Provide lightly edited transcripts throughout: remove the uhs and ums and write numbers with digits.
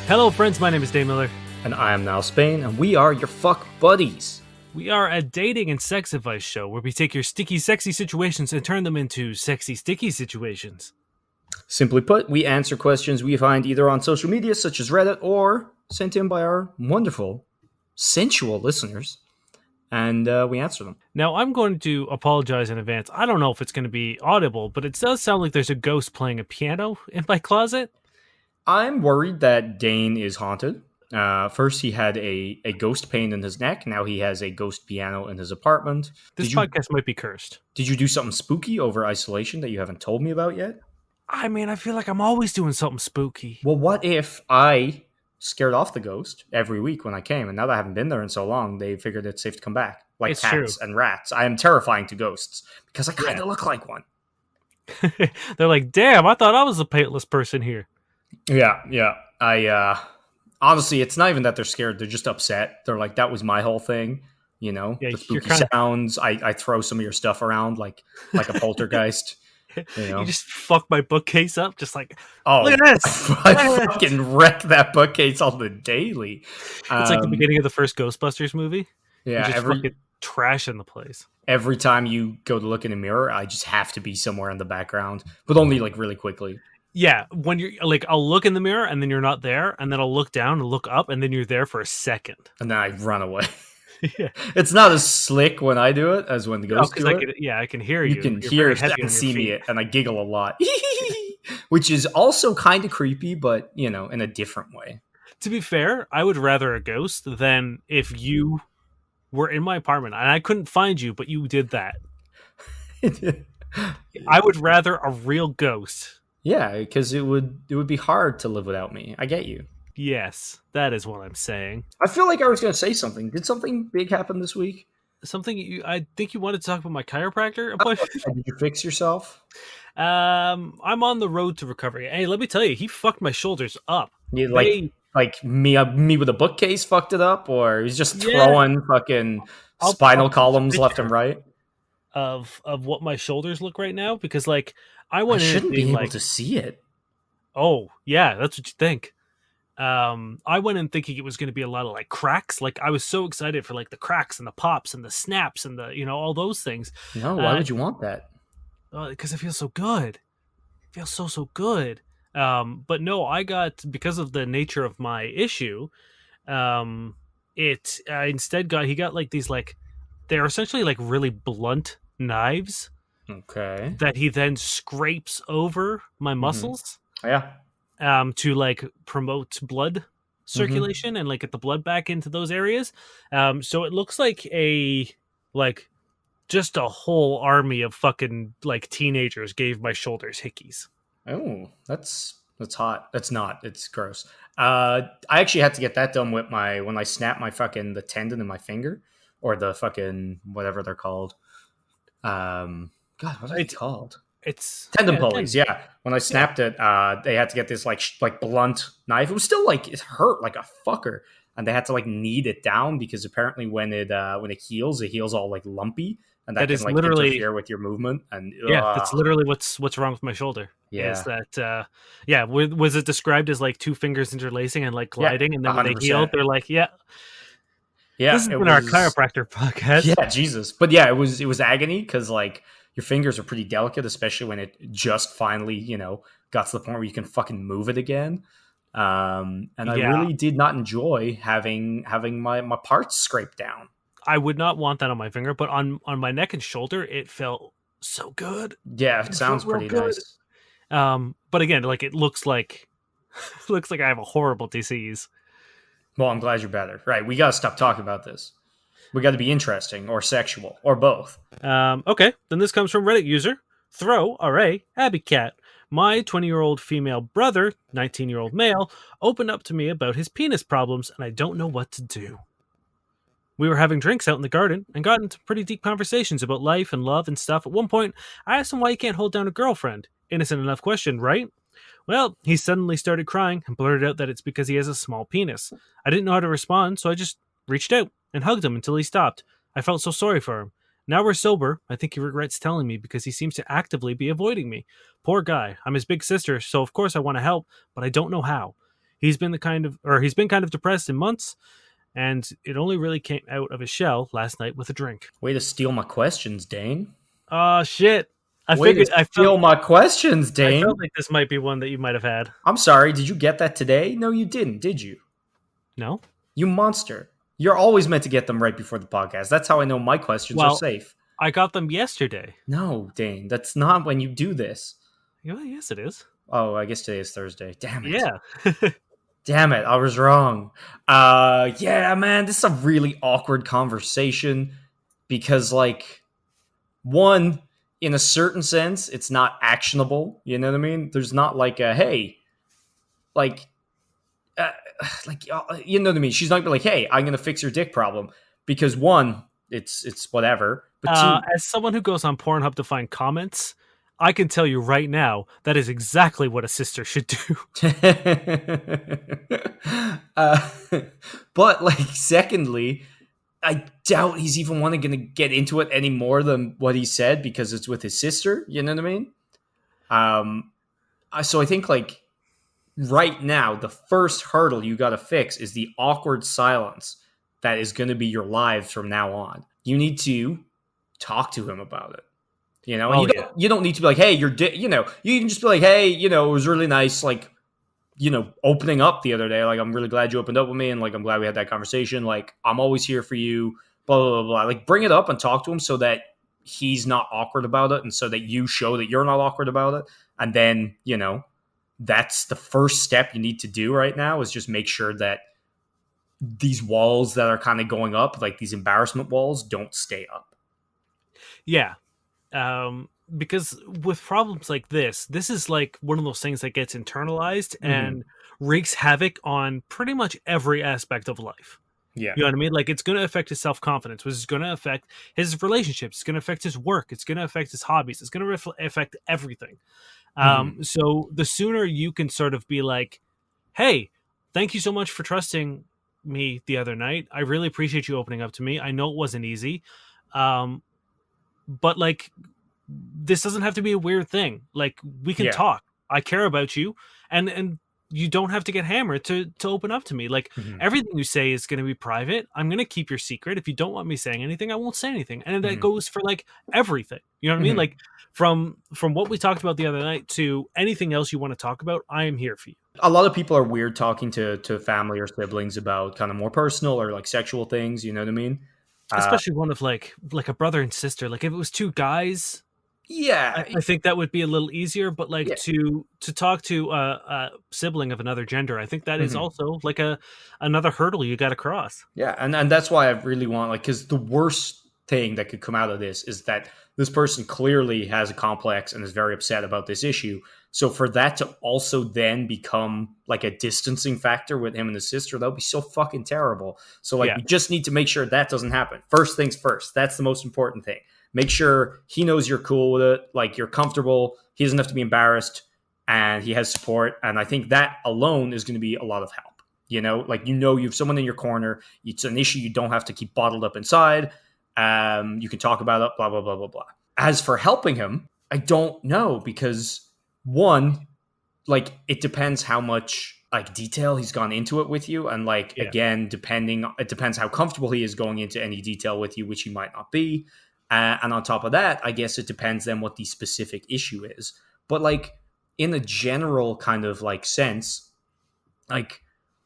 Hello, friends. My name is Dave Miller. And I am Niall Spain, and we are your fuck buddies. We are a dating and sex advice show where we take your sticky, sexy situations and turn them into sexy, sticky situations. Simply put, we answer questions we find either on social media, such as Reddit, or sent in by our wonderful, sensual listeners, and we answer them. Now, I'm going to apologize in advance. I don't know if it's going to be audible, but it does sound like there's a ghost playing a piano in my closet. I'm worried that Dane is haunted. First, he had a ghost pain in his neck. Now he has a ghost piano in his apartment. This podcast might be cursed. Did you do something spooky over isolation that you haven't told me about yet? I mean, I feel like I'm always doing something spooky. Well, what if I scared off the ghost every week when I came, and now that I haven't been there in so long, they figured it's safe to come back, like it's cats true. and rats. I am terrifying to ghosts because I kind of look like one. They're like, damn, I thought I was a paintless person here. Yeah. I honestly, it's not even that they're scared; they're just upset. They're like, that was my whole thing, you know. Yeah, the spooky sounds. I throw some of your stuff around like a poltergeist. You know? You just fuck my bookcase up, just like, oh, look at this. I fucking wreck that bookcase on the daily. It's like the beginning of the first Ghostbusters movie. Yeah, you just fucking trash in the place. Every time you go to look in a mirror, I just have to be somewhere in the background, but only like really quickly. Yeah, when you're like, I'll look in the mirror and then you're not there, and then I'll look down and look up, and then you're there for a second, and then I run away. Yeah, it's not as slick when I do it as when the ghost do it. I can hear you. You can hear and see me, and I giggle a lot, which is also kind of creepy, but you know, in a different way. To be fair, I would rather a ghost than if you were in my apartment and I couldn't find you, but you did that. I would rather a real ghost. Yeah, because it would be hard to live without me. I get you. Yes, that is what I'm saying. I feel like I was going to say something. Did something big happen this week? I think you wanted to talk about my chiropractor. Did you fix yourself? I'm on the road to recovery. Hey, let me tell you, he fucked my shoulders up. Yeah, like me with a bookcase fucked it up, or he's just throwing fucking spinal columns left and right. Of what my shoulders look right now, because like I shouldn't be able to see it. Oh yeah, that's what you think. I went in thinking it was going to be a lot of like cracks. Like I was so excited for like the cracks and the pops and the snaps and the all those things. No, why would you want that? Because it feels so good. It feels so good. But no, I got, because of the nature of my issue, he got like these, like, they're essentially like really blunt knives. Okay. That he then scrapes over my muscles. Yeah. To like promote blood circulation and like get the blood back into those areas. So it looks like just a whole army of fucking like teenagers gave my shoulders hickeys. Oh, that's hot. That's not. It's gross. I actually had to get that done with when I snapped the tendon in my finger, or the fucking whatever they're called. God, what are they called? It's tendon pulleys. Yeah. When I snapped it, they had to get this like blunt knife. It was still like, it hurt like a fucker, and they had to like knead it down, because apparently when it heals all like lumpy, and that can like literally interfere with your movement. And that's literally what's wrong with my shoulder. Yeah. Is that was it described as like two fingers interlacing and like gliding, and then 100%. When they healed, they're like, yeah. This has been our chiropractor podcast. Yeah, Jesus. But yeah, it was agony, because like your fingers are pretty delicate, especially when it just finally, got to the point where you can fucking move it again. And I really did not enjoy having my parts scraped down. I would not want that on my finger, but on my neck and shoulder, it felt so good. Yeah, it sounds pretty nice. But again, like it looks like I have a horrible disease. Well, I'm glad you're better. Right, we got to stop talking about this. We got to be interesting or sexual or both. Okay, then this comes from Reddit user Throw RA Abby Cat. My 20-year-old female brother, 19-year-old male, opened up to me about his penis problems, and I don't know what to do. We were having drinks out in the garden and got into pretty deep conversations about life and love and stuff. At one point, I asked him why he can't hold down a girlfriend. Innocent enough question, right? Well, he suddenly started crying and blurted out that it's because he has a small penis. I didn't know how to respond, so I just reached out and hugged him until he stopped. I felt so sorry for him. Now we're sober. I think he regrets telling me because he seems to actively be avoiding me. Poor guy. I'm his big sister, so of course I want to help, but I don't know how. he's been kind of depressed in months, and it only really came out of his shell last night with a drink. Way to steal my questions, Dane. Oh shit! Way to I steal my questions, felt Dane. like this might be one that you might have had. I'm sorry, did you get that today? No, you didn't, did you? No. You monster. You're always meant to get them right before the podcast. That's how I know my questions are Well, safe. I got them yesterday. No, Dane, that's not when you do this. Yes, it is. Oh, I guess today is Thursday. Damn it. Yeah. Damn it, I was wrong. Yeah, man, this is a really awkward conversation because, like, one, in a certain sense, it's not actionable. You know what I mean? There's not like a hey, like, uh, you know what I mean? She's not gonna be like, hey, I'm gonna fix your dick problem because one, it's whatever. But two, As someone who goes on Pornhub to find comments, I can tell you right now that is exactly what a sister should do. uh, but like, secondly, I doubt he's even going to get into it any more than what he said because it's with his sister. You know what I mean? So I think like right now, the first hurdle you got to fix is the awkward silence that is going to be your lives from now on. You need to talk to him about it. You know, and you don't need to be like, hey, you know, you can just be like, hey, you know, it was really nice, like, you know, opening up the other day. Like, I'm really glad you opened up with me, and like, I'm glad we had that conversation. Like, I'm always here for you. Blah blah blah blah. Like, bring it up and talk to him so that he's not awkward about it, and so that you show that you're not awkward about it. And then, you know, that's the first step you need to do right now is just make sure that these walls that are kind of going up, like these embarrassment walls, don't stay up. Yeah. Because with problems like this is like one of those things that gets internalized and wreaks havoc on pretty much every aspect of life. Yeah. You know what I mean? Like, it's going to affect his self-confidence, which is going to affect his relationships. It's going to affect his work. It's going to affect his hobbies. It's going to affect everything. So the sooner you can sort of be like, hey, thank you so much for trusting me the other night. I really appreciate you opening up to me. I know it wasn't easy. But like, this doesn't have to be a weird thing. Like, we can talk. I care about you, and you don't have to get hammered to open up to me. Like, everything you say is going to be private. I'm going to keep your secret. If you don't want me saying anything, I won't say anything. And that goes for like everything. You know what I mean? Like, from what we talked about the other night to anything else you want to talk about, I am here for you. A lot of people are weird talking to family or siblings about kind of more personal or like sexual things. You know what I mean? Especially one of like a brother and sister. Like, if it was two guys, I think that would be a little easier. But like to talk to a sibling of another gender, I think that is also like another hurdle you got to cross. Yeah, and that's why I really want, like, because the worst thing that could come out of this is that this person clearly has a complex and is very upset about this issue. So for that to also then become like a distancing factor with him and his sister, that would be so fucking terrible. So like, we just need to make sure that doesn't happen. First things first. That's the most important thing. Make sure he knows you're cool with it, like you're comfortable. He doesn't have to be embarrassed, and he has support. And I think that alone is going to be a lot of help. You know, like, you have someone in your corner. It's an issue you don't have to keep bottled up inside. You can talk about it, blah, blah, blah, blah, blah. As for helping him, I don't know, because one, like, it depends how much like detail he's gone into it with you. And like, again, it depends how comfortable he is going into any detail with you, which he might not be. And on top of that, I guess it depends then what the specific issue is. But like, in a general kind of like sense, like,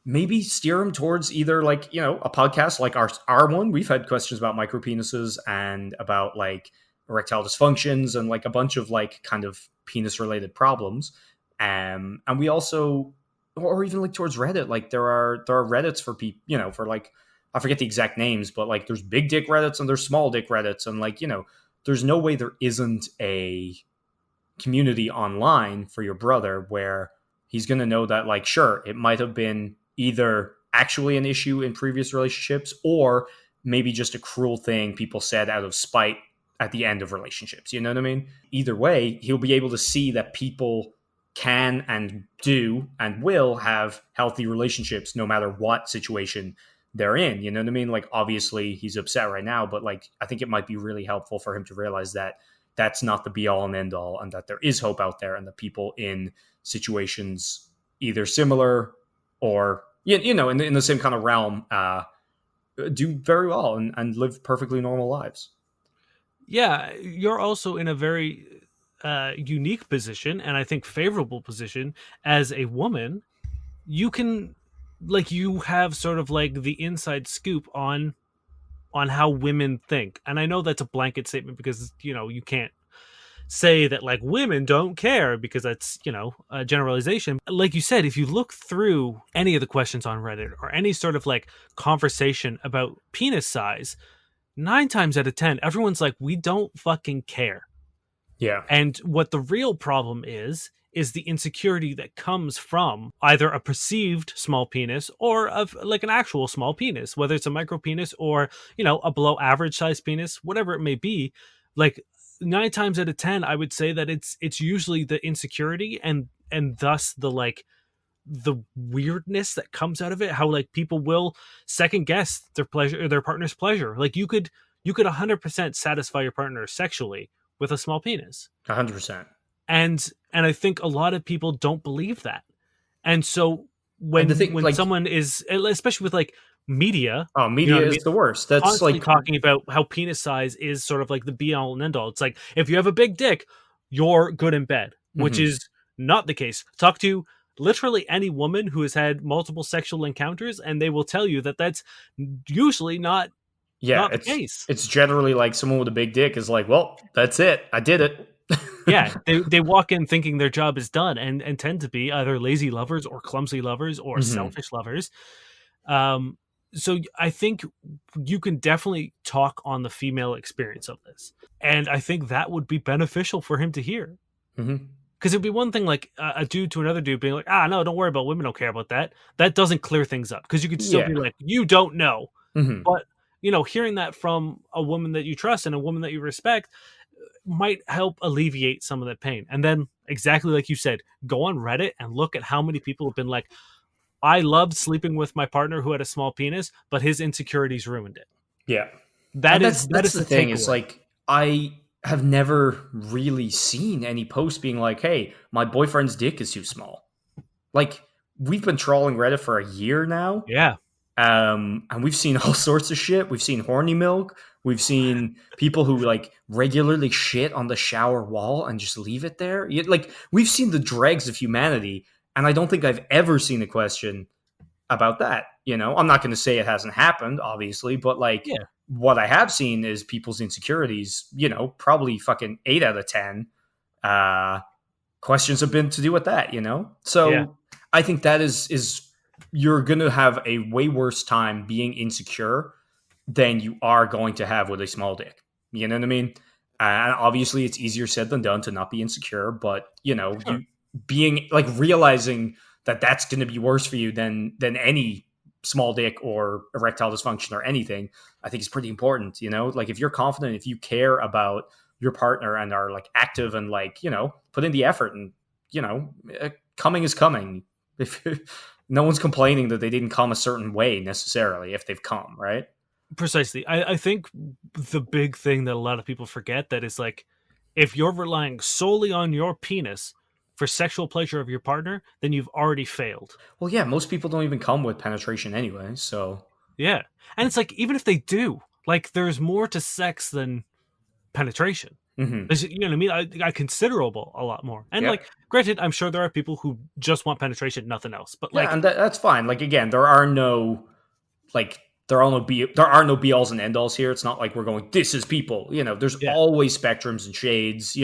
maybe steer him towards either like, you know, a podcast like our one. We've had questions about micropenises and about like erectile dysfunctions and like a bunch of like kind of penis related problems. And we also, or even like towards Reddit, like there are Reddits for people, you know, for like, I forget the exact names, but like there's big dick Reddits and there's small dick Reddits. And like, you know, there's no way there isn't a community online for your brother where he's going to know that, like, sure, it might have been either actually an issue in previous relationships or maybe just a cruel thing people said out of spite at the end of relationships. You know what I mean? Either way, he'll be able to see that people can and do and will have healthy relationships no matter what situation they're in. You know what I mean? Like, obviously he's upset right now, but like, I think it might be really helpful for him to realize that that's not the be all and end all, and that there is hope out there, and the people in situations either similar or in the same kind of realm, do very well and live perfectly normal lives. Yeah, you're also in a very unique position, and I think favorable position as a woman. You can, like, you have sort of like the inside scoop on how women think, and I know that's a blanket statement because you can't say that like women don't care because that's a generalization. Like you said, if you look through any of the questions on Reddit or any sort of like conversation about penis size, 9 times out of 10 everyone's like, we don't fucking care. Yeah. And what the real problem is the insecurity that comes from either a perceived small penis or of like an actual small penis, whether it's a micro penis or a below average size penis, whatever it may be. Like 9 times out of 10 I would say that it's usually the insecurity and thus the like the weirdness that comes out of it, how like people will second guess their pleasure or their partner's pleasure. Like you could 100% satisfy your partner sexually with a small penis. 100%. And I think a lot of people don't believe that. And so And the when thing, when like, someone is, especially with like media, oh, you know media what I is mean, the worst. That's constantly like, talking about how penis size is sort of like the be all and end all. It's like if you have a big dick, you're good in bed, which mhm. is not the case. Talk to literally any woman who has had multiple sexual encounters, and they will tell you that that's usually Yeah, not the case. it's generally like someone with a big dick is like, well, that's it. I did it. Yeah, they walk in thinking their job is done, and tend to be either lazy lovers or clumsy lovers or Mhm. selfish lovers. Um, so I think you can definitely talk on the female experience of this, and I think that would be beneficial for him to hear. Mhm. Because it'd be one thing like a dude to another dude being like, "Ah, no, don't worry about women. Don't care about that." That doesn't clear things up because you could still be Yeah. like, "You don't know," Mhm. but hearing that from a woman that you trust and a woman that you respect might help alleviate some of that pain. And then, exactly like you said, go on Reddit and look at how many people have been like, I loved sleeping with my partner who had a small penis, but his insecurities ruined it. Yeah. That And is that that's is the the thing. It's takeaway. like I have never really seen any post being like, "Hey, my boyfriend's dick is too small." Like we've been trolling Reddit for a year now, Yeah. and we've seen all sorts of shit. We've seen horny milk. We've seen people who like regularly shit on the shower wall and just leave it there. Like we've seen the dregs of humanity, and I don't think I've ever seen a question about that. I'm not going to say it hasn't happened, obviously, but like Yeah. what I have seen is people's insecurities. Probably fucking 8 out of 10 uh, questions have been to do with that. Yeah. So I think that is you're going to have a way worse time being insecure than you are going to have with a small dick. You know what I mean? And obviously, it's easier said than done to not be insecure, but Sure. you being like realizing that that's going to be worse for you than any small dick or erectile dysfunction or anything, I think is pretty important. Like if you're confident, if you care about your partner and are like active and like put in the effort and coming is coming. If no one's complaining that they didn't come a certain way necessarily if they've come, right? Precisely. I think the big thing that a lot of people forget that is like, if you're relying solely on your penis for sexual pleasure of your partner, then you've already failed. Well, yeah, most people don't even come with penetration anyway, so Yeah. And it's like, even if they do, like, there's more to sex than penetration. mhm. You know what I mean? Considerable, a lot more. And Yeah. like, granted, I'm sure there are people who just want penetration, nothing else. But Yeah, like, and that's fine. Like again, like there are no be alls and end alls here. It's not like we're going this is people. There's yeah, always spectrums and shades.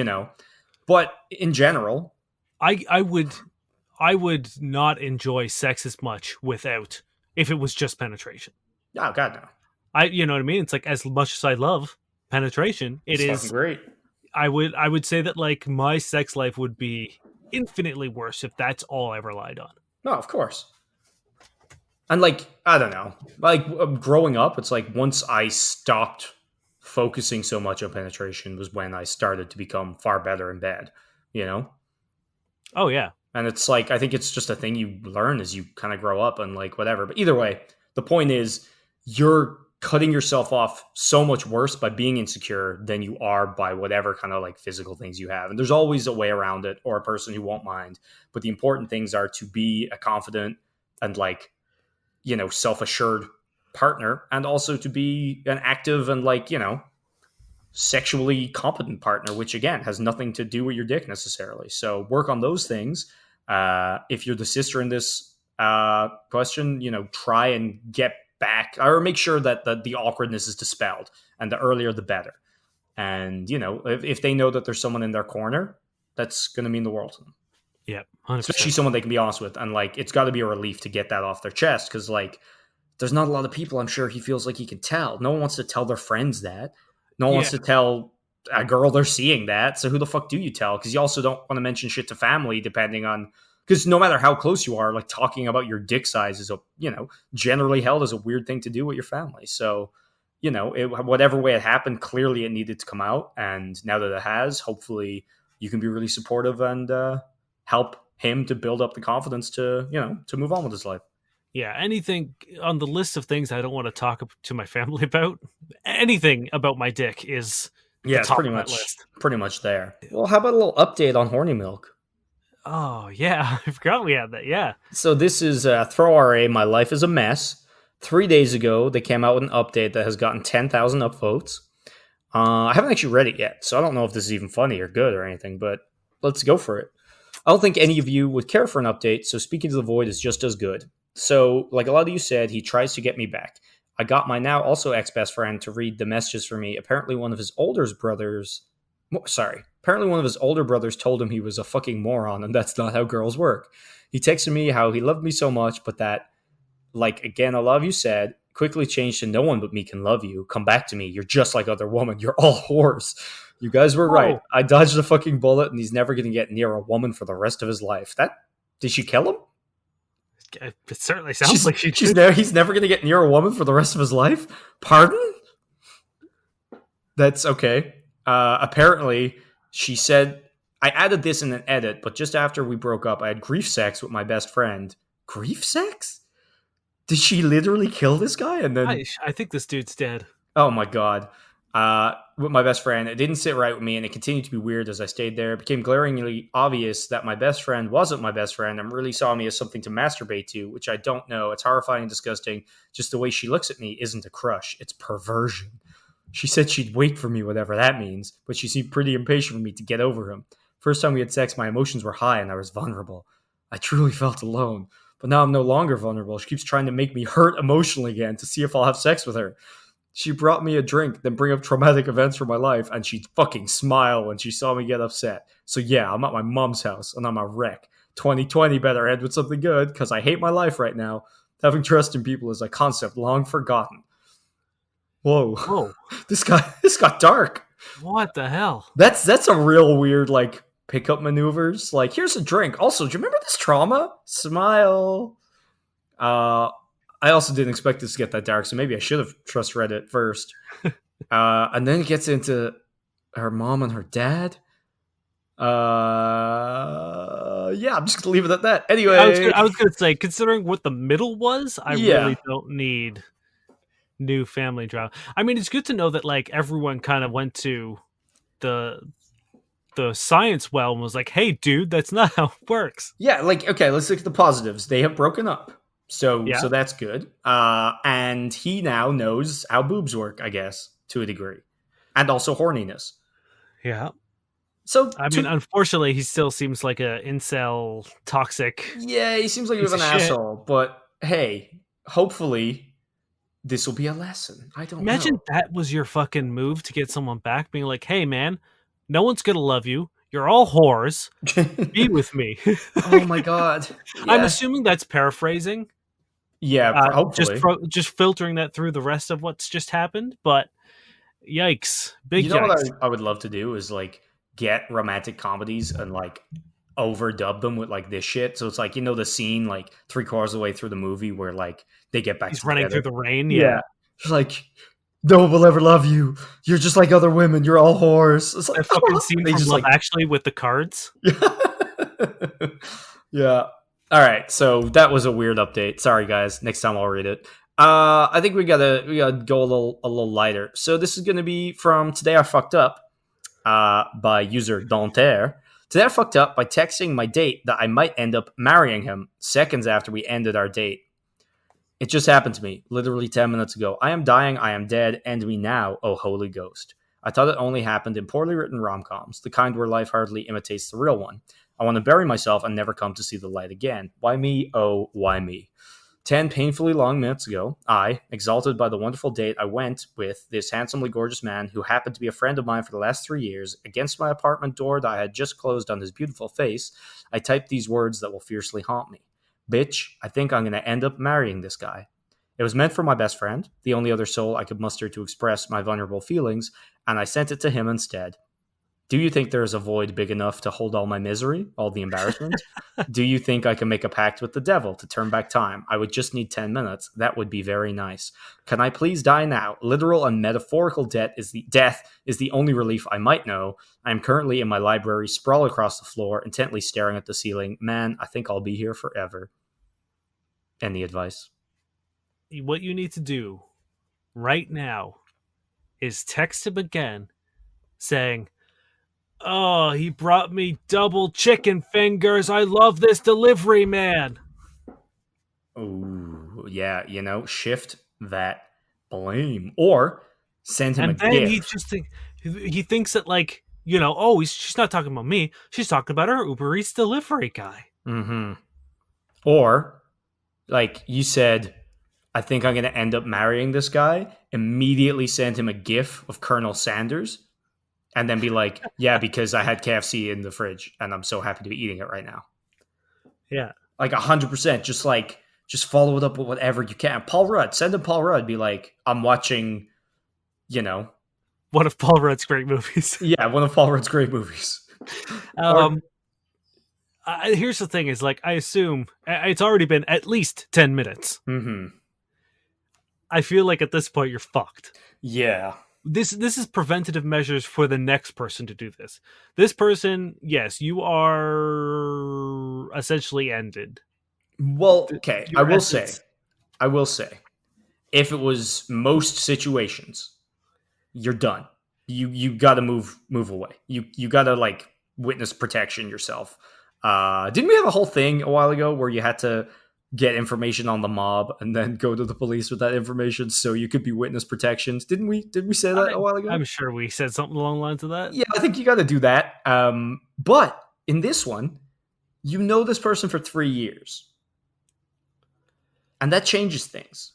But in general, I would not enjoy sex as much without if it was just penetration. oh god no, You know what I mean? It's like, as much as I love penetration, it it's fucking is. great. I would say that like my sex life would be infinitely worse if that's all I relied on. No, of course. And like I don't know, like growing up, it's like once I stopped focusing so much on penetration was when I started to become far better in bed. You know, Oh yeah, and it's like I think it's just a thing you learn as you kind of grow up and like whatever. But either way, the point is you're cutting yourself off so much worse by being insecure than you are by whatever kind of like physical things you have. And there's always a way around it or a person who won't mind. But the important things are to be a confident, and like, self-assured partner, and also to be an active and like, sexually competent partner, which again has nothing to do with your dick necessarily. So work on those things. If you're the sister in this question, try and get back, or make sure that the awkwardness is dispelled, and the earlier the better. And if they know that there's someone in their corner, that's going to mean the world to them. Yeah, 100%. Especially someone they can be honest with, and like it's got to be a relief to get that off their chest, because like there's not a lot of people I'm sure he feels like he can tell. No one wants to tell their friends that. No one wants to tell a girl they're seeing that. So who the fuck do you tell? Because you also don't want to mention shit to family, depending on, because no matter how close you are, like talking about your dick size is generally held as a weird thing to do with your family. So whatever way it happened, clearly it needed to come out, and now that it has, hopefully you can be really supportive and help him to build up the confidence to move on with his life. Yeah, anything on the list of things I don't want to talk to my family about, anything about my dick is it's pretty much there. Well, how about a little update on Horny Milk? Oh yeah, I forgot we had that. Yeah. So this is Throw RA. My life is a mess. 3 days ago, they came out with an update that has gotten 10,000 upvotes. I haven't actually read it yet, so I don't know if this is even funny or good or anything, but let's go for it. I don't think any of you would care for an update, so Speaking to the Void is just as good. So, like a lot of you said, he tries to get me back. I got my now also ex-best friend to read the messages for me. Apparently one of his older brothers told him he was a fucking moron, and that's not how girls work. He texted me how he loved me so much, but that, like, again, a lot of you said, quickly changed to no one but me can love you. Come back to me. You're just like other women. You're all whores. You guys were right. I dodged a fucking bullet, and he's never going to get near a woman for the rest of his life. Did she kill him? It certainly sounds like he's never going to get near a woman for the rest of his life? Pardon? That's okay. Apparently, she said, I added this in an edit, but just after we broke up, I had grief sex with my best friend. Grief sex? Did she literally kill this guy? And then I think this dude's dead. Oh my god. With my best friend, it didn't sit right with me, and it continued to be weird as I stayed there. It became glaringly obvious that my best friend wasn't my best friend and really saw me as something to masturbate to, which I don't know. It's horrifying and disgusting. Just the way she looks at me isn't a crush. It's perversion. She said she'd wait for me, whatever that means, but she seemed pretty impatient for me to get over him. First time we had sex, my emotions were high and I was vulnerable. I truly felt alone. But now I'm no longer vulnerable. She keeps trying to make me hurt emotionally again to see if I'll have sex with her. She brought me a drink, then bring up traumatic events from my life, and she'd fucking smile when she saw me get upset. So yeah, I'm at my mom's house, and I'm a wreck. 2020 better end with something good, because I hate my life right now. Having trust in people is a concept long forgotten. Whoa. This got dark. What the hell? That's a real weird, like, pickup maneuvers. Like, here's a drink. Also, do you remember this trauma? Smile. I also didn't expect this to get that dark, so maybe I should have trust Reddit first. And then it gets into her mom and her dad. Yeah, I'm just going to leave it at that. Anyway. I was going to say, considering what the middle was, I really don't need new family drama. I mean, it's good to know that, like, everyone kind of went to the science well and was like, hey, dude, that's not how it works. Yeah, like, okay, let's look at the positives. They have broken up. So that's good. And he now knows how boobs work, I guess, to a degree. And also horniness. Yeah. So I mean, unfortunately, he still seems like a incel, toxic. Yeah, he seems like an asshole. But hey, hopefully this will be a lesson. I don't Imagine that was your fucking move to get someone back, being like, hey, man, no one's going to love you. You're all whores. Be with me. Oh my god. Yeah. I'm assuming that's paraphrasing. Yeah, hopefully. Just filtering that through the rest of what's just happened. But yikes. Big yikes. What I would love to do is like get romantic comedies and like overdub them with like this shit. So it's like, the scene like 3/4 of the way through the movie where like they get back together. Running through the rain. Yeah. It's like, no one will ever love you. You're just like other women. You're all whores. It's like that fucking scene from Love Actually with the cards. Yeah. All right. So that was a weird update. Sorry, guys. Next time I'll read it. I think we gotta go a little lighter. So this is gonna be from Today I Fucked Up. by user Danter. Today I fucked up by texting my date that I might end up marrying him seconds after we ended our date. It just happened to me, literally 10 minutes ago. I am dying, I am dead, end me now, oh holy ghost. I thought it only happened in poorly written rom-coms, the kind where life hardly imitates the real one. I want to bury myself and never come to see the light again. Why me? Oh, why me? 10 painfully long minutes ago, I, exalted by the wonderful date I went with this handsomely gorgeous man who happened to be a friend of mine for the last 3 years, against my apartment door that I had just closed on his beautiful face, I typed these words that will fiercely haunt me. Bitch, I think I'm going to end up marrying this guy. It was meant for my best friend, the only other soul I could muster to express my vulnerable feelings, and I sent it to him instead. Do you think there is a void big enough to hold all my misery, all the embarrassment? Do you think I can make a pact with the devil to turn back time? I would just need 10 minutes. That would be very nice. Can I please die now? Literal and metaphorical death is the only relief I might know. I am currently in my library, sprawled across the floor, intently staring at the ceiling. Man, I think I'll be here forever. Any advice? What you need to do right now is text him again saying, "Oh, he brought me double chicken fingers. I love this delivery man." Oh, yeah, shift that blame. Or send him a And then gift. he thinks that, like, oh, she's not talking about me. She's talking about her Uber Eats delivery guy. Mm-hmm. Or, like you said, I think I'm going to end up marrying this guy. Immediately send him a gif of Colonel Sanders. And then be like, yeah, because I had KFC in the fridge and I'm so happy to be eating it right now. Yeah. Like 100%. Just follow it up with whatever you can. Paul Rudd, send him Paul Rudd. Be like, I'm watching, one of Paul Rudd's great movies. Yeah, one of Paul Rudd's great movies. Here's the thing is, like, I assume it's already been at least 10 minutes. Mm-hmm. I feel like at this point you're fucked. Yeah. This is preventative measures for the next person to do this. This person, yes, you are essentially ended. Well, okay, I will say, if it was most situations, you're done. You got to move away. You got to, like, witness protection yourself. Didn't we have a whole thing a while ago where you had to get information on the mob and then go to the police with that information so you could be witness protections? Did we say that a while ago? I'm sure we said something along the lines of that. Yeah, I think you got to do that. But in this one, you know this person for 3 years. And that changes things.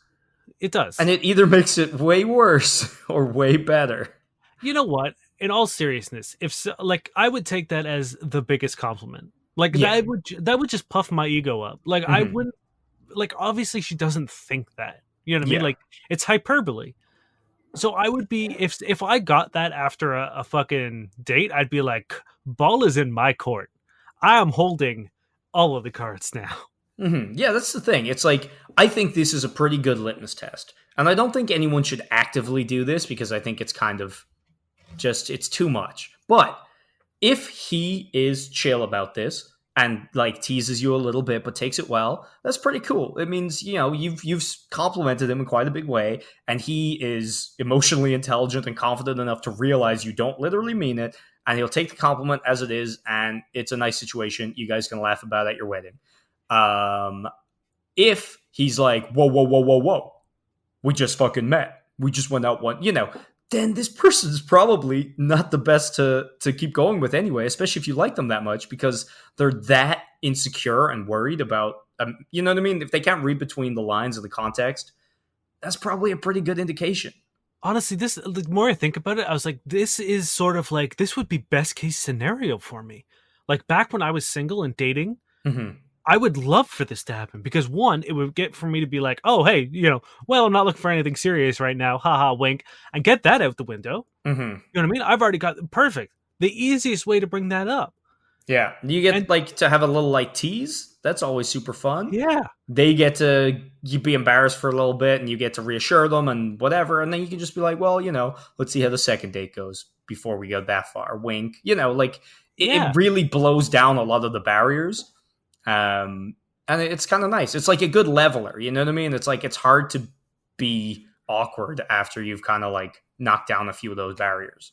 It does. And it either makes it way worse or way better. You know what? In all seriousness, I would take that as the biggest compliment. Like, yeah. that would just puff my ego up. Like, I wouldn't, like, obviously she doesn't think that. You know what I mean? Like, it's hyperbole. So I would be, if I got that after a fucking date, I'd be like, ball is in my court. I am holding all of the cards now. Mm-hmm. Yeah, that's the thing. It's like, I think this is a pretty good litmus test. And I don't think anyone should actively do this because I think it's kind of just, it's too much. But if he is chill about this and, like, teases you a little bit but takes it well, that's pretty cool. It means, you've complimented him in quite a big way, and he is emotionally intelligent and confident enough to realize you don't literally mean it, and he'll take the compliment as it is, and it's a nice situation. You guys can laugh about it at your wedding. If he's like, whoa, we just fucking met, we just went out then this person's probably not the best to keep going with anyway, especially if you like them that much, because they're that insecure and worried about, you know what I mean? If they can't read between the lines of the context, that's probably a pretty good indication. Honestly, the more I think about it, I was like, this is sort of like, this would be best case scenario for me. Like, back when I was single and dating, I would love for this to happen because, one, it would get for me to be like, oh, hey, well, I'm not looking for anything serious right now. Haha, wink. And get that out the window. You know what I mean? I've already got perfect. The easiest way to bring that up. Yeah. You get to have a little, like, tease. That's always super fun. Yeah. They get to be embarrassed for a little bit and you get to reassure them and whatever. And then you can just be like, well, let's see how the second date goes before we go that far. Wink. It really blows down a lot of the barriers. And it's kind of nice. It's like a good leveler, you know what I mean? It's like, it's hard to be awkward after you've kind of, like, knocked down a few of those barriers.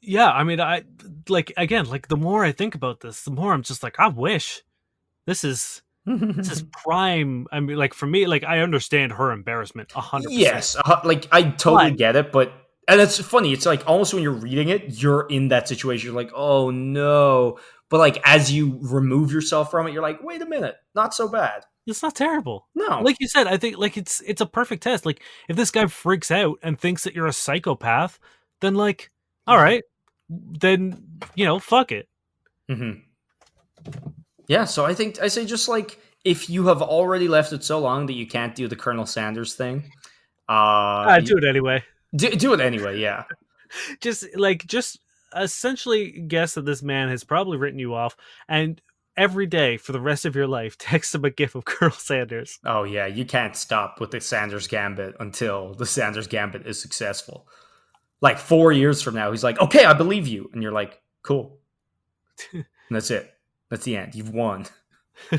Yeah, I mean, I like again, like the more I think about this, the more I'm just like, I wish this is this is prime. I mean, like for me, like I understand her embarrassment 100%, Yes, like I totally but get it, but and it's funny. It's like almost when you're reading it, you're in that situation. You're like, oh no. But like as you remove yourself from it, you're like, wait a minute, not so bad. it's not terrible. No. Like you said, I think like it's a perfect test. Like if this guy freaks out and thinks that you're a psychopath, then like, all right, then fuck it. Hmm. Yeah, so I think I say just like if you have already left it so long that you can't do the Colonel Sanders thing, I do it anyway. do it anyway. Yeah. Just essentially guess that this man has probably written you off, and every day for the rest of your life text him a gif of Colonel Sanders. Oh yeah, you can't stop with the Sanders Gambit until the Sanders Gambit is successful. Like 4 years from now, he's like, "Okay, I believe you," and you're like, "Cool." And that's it. That's the end. You've won. All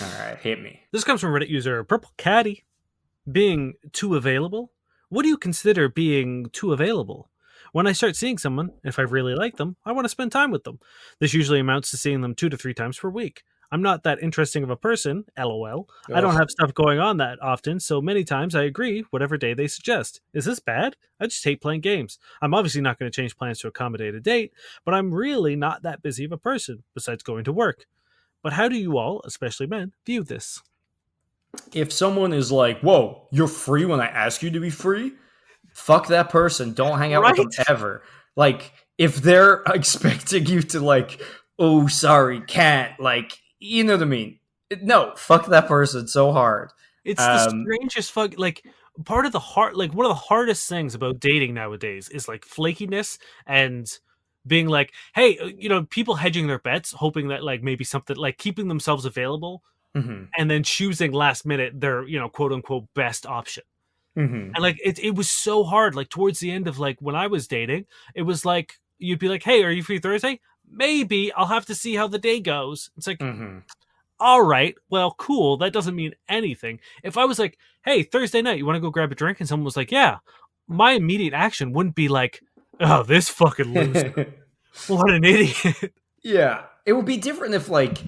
right, hit me. This comes from Reddit user Purple Caddy. Being too available? What do you consider being too available? When I start seeing someone, if I really like them, I want to spend time with them. This usually amounts to seeing them 2 to 3 times per week. I'm not that interesting of a person, lol. I don't Ugh. have stuff going on that often, so many times I agree whatever day they suggest. Is this bad? I just hate playing games. I'm obviously not going to change plans to accommodate a date, but I'm really not that busy of a person, besides going to work. But how do you all, especially men, view this? If someone is like, "Whoa, you're free when I ask you to be free," fuck that person. Don't hang out with them Right? ever. Like, if they're expecting you to like, "Oh, sorry, can't," like, you know what I mean? No, fuck that person so hard. It's the Um, strangest fuck like part of the hard like one of the hardest things about dating nowadays is like flakiness and being like, hey, people hedging their bets, hoping that like maybe something like keeping themselves available mhm, and then choosing last minute their, quote unquote best option. mhm, And like it was so hard. Like towards the end of like when I was dating, it was like you'd be like, hey, are you free Thursday? Maybe I'll have to see how the day goes. It's like, mhm. all right, well, cool. That doesn't mean anything. If I was like, hey, Thursday night, you want to go grab a drink? And someone was like, yeah, my immediate action wouldn't be like, oh, this fucking loser. What an idiot. Yeah, it would be different if like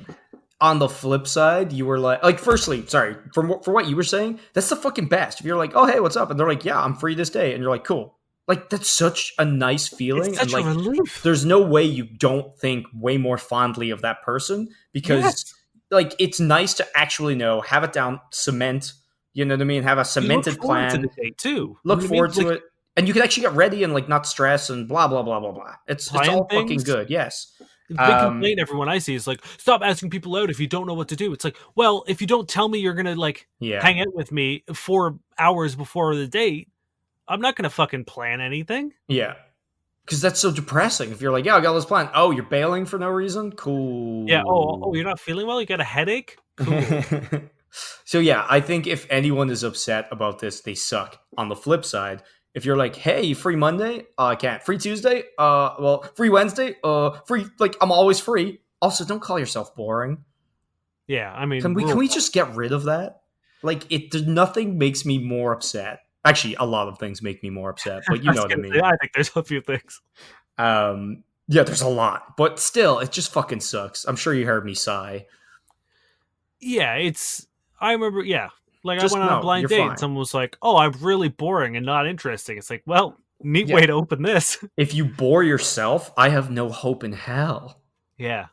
on the flip side you were like firstly, sorry for what you were saying. That's the fucking best. If you're like, "Oh hey, what's up?" and they're like, "Yeah, I'm free this day," and you're like, "Cool." Like that's such a nice It's feeling, and such a like relief. there's no way you don't think way more fondly of that person because Yes. like it's nice to actually know, have it down, cement. You know what I mean? Have a You look cemented forward to the plan. date too. You Look know what I mean? forward to Like it, and you can actually get ready and like not stress and blah blah blah blah blah. It's plan all fucking things. good. Yes. The big Um. complaint everyone I see is like, stop asking people out if you don't know what to do. It's like, well, if you don't tell me you're gonna like Yeah. hang out with me 4 hours before the date, I'm not gonna fucking plan anything. Yeah. Because that's so depressing. If you're like, yeah, I got this plan. Oh, you're bailing for no reason? Yeah. Oh, you're Cool. not feeling well. You got a headache. Cool. So, yeah, I think if anyone is upset about this, they suck. On the flip side, if you're like, hey, free Monday? I can't. Free Tuesday? Well, free Wednesday? Free, like, I'm always free. Also, don't call yourself boring. Yeah. I mean, Can we just get rid of that? Like, nothing makes me more upset. Actually, a lot of things make me more upset, but I you was know what I gonna say, mean. I think there's a few things. Yeah, there's a lot, but still, it just fucking sucks. I'm sure you heard me sigh. Yeah, it's. I remember. Yeah, like I Just went on a no, blind you're date, and fine. someone was like, "Oh, I'm really boring and not interesting." It's like, well, neat Yeah, way to open this. if you bore yourself, I have no hope in hell. Yeah,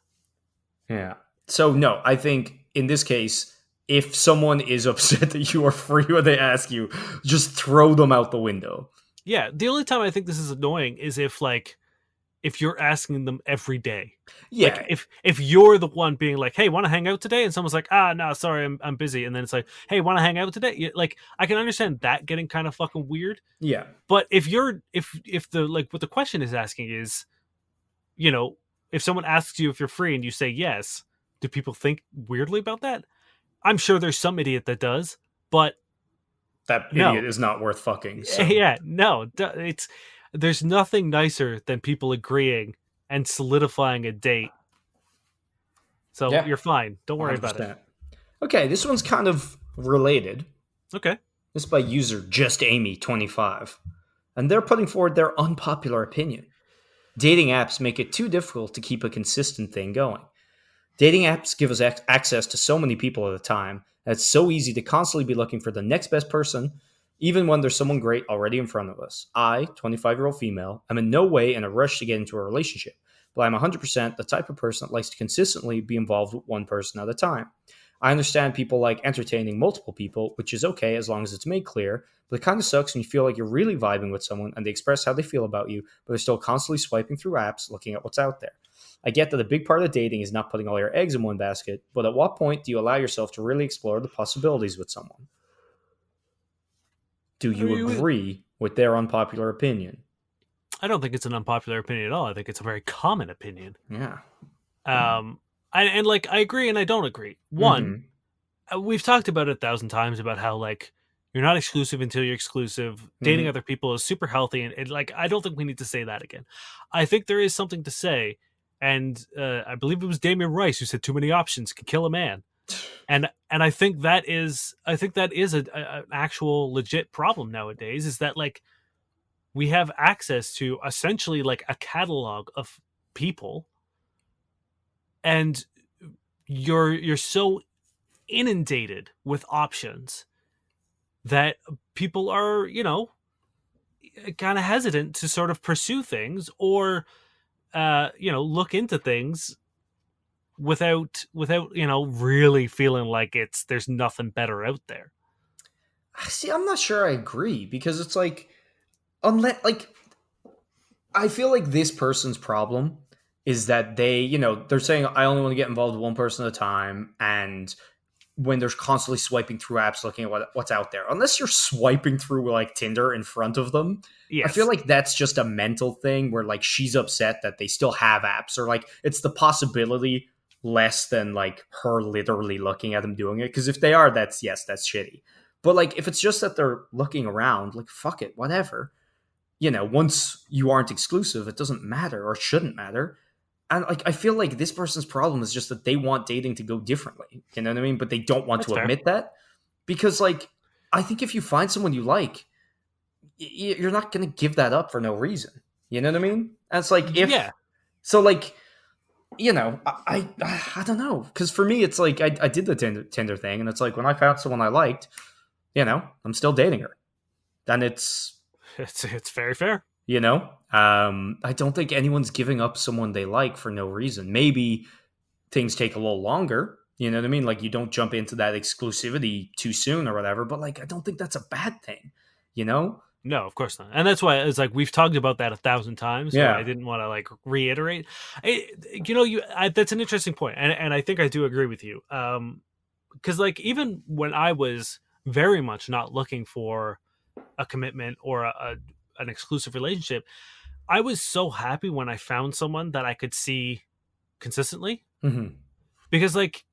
Yeah. So no, I think in this case, if someone is upset that you are free when they ask you, just throw them out the window. yeah. The only time I think this is annoying is if you're asking them every day. Like Yeah, if you're the one being like, "Hey, want to hang out today?" and someone's like, "Ah, no, sorry, I'm busy," and then it's like, "Hey, want to hang out today?" Like I can understand that getting kind of fucking weird. yeah, But if the like what the question is asking is, you know, if someone asks you if you're free and you say yes, do people think weirdly about that? I'm sure there's some idiot that does, but that no. idiot is not worth fucking. So Yeah, no. It's there's nothing nicer than people agreeing and solidifying a date. So yeah, you're fine. Don't worry about it. 100%. Okay, this one's kind of related. Okay. This is by user just Amy 25, and they're putting forward their unpopular opinion. dating apps make it too difficult to keep a consistent thing going. Dating apps give us access to so many people at a time that it's so easy to constantly be looking for the next best person, even when there's someone great already in front of us. I, 25-year-old female, am in no way in a rush to get into a relationship, but I'm 100% the type of person that likes to consistently be involved with one person at a time. I understand people like entertaining multiple people, which is okay as long as it's made clear, but it kind of sucks when you feel like you're really vibing with someone and they express how they feel about you, but they're still constantly swiping through apps looking at what's out there. I get that a big part of dating is not putting all your eggs in one basket, but at what point do you allow yourself to really explore the possibilities with someone? Do you agree with their unpopular opinion? I don't think it's an unpopular opinion at all. I think it's a very common opinion. Yeah. And like I agree and I don't agree. One, we've talked about it 1,000 times about how like you're not exclusive until you're exclusive. Dating other people is super healthy, and like I don't think we need to say that again. I think there is something to say, and I believe it was Damien Rice who said too many options can kill a man, and I think that is an actual legit problem nowadays. Is that like we have access to essentially like a catalog of people, and you're so inundated with options that people are, kind of hesitant to sort of pursue things or look into things without really feeling like there's nothing better out there. See, I'm not sure I agree because it's like, unless, like, I feel like this person's problem is that they're saying, I only want to get involved with one person at a time. And when they're constantly swiping through apps looking at what's out there, unless you're swiping through like Tinder in front of them, yes. I feel like that's just a mental thing where like she's upset that they still have apps, or like it's the possibility less than like her literally looking at them doing it. Because if they are, that's shitty. But like if it's just that they're looking around, like fuck it, whatever. Once you aren't exclusive, it doesn't matter or shouldn't matter. And like I feel like this person's problem is just that they want dating to go differently. You know what I mean? But they don't want to admit that. Because like I think if you find someone you like, you're not going to give that up for no reason. You know what I mean? And it's like so like I don't know, because for me it's like I did the Tinder thing, and it's like when I found someone I liked, I'm still dating her, and it's very fair. I don't think anyone's giving up someone they like for no reason. Maybe things take a little longer. You know what I mean? Like you don't jump into that exclusivity too soon or whatever. But like I don't think that's a bad thing. No, of course not. And that's why it's like we've talked about that 1,000 times. Yeah, so I didn't want to like reiterate. That's an interesting point, and I think I do agree with you. Because like even when I was very much not looking for a commitment or an exclusive relationship, I was so happy when I found someone that I could see consistently. Because like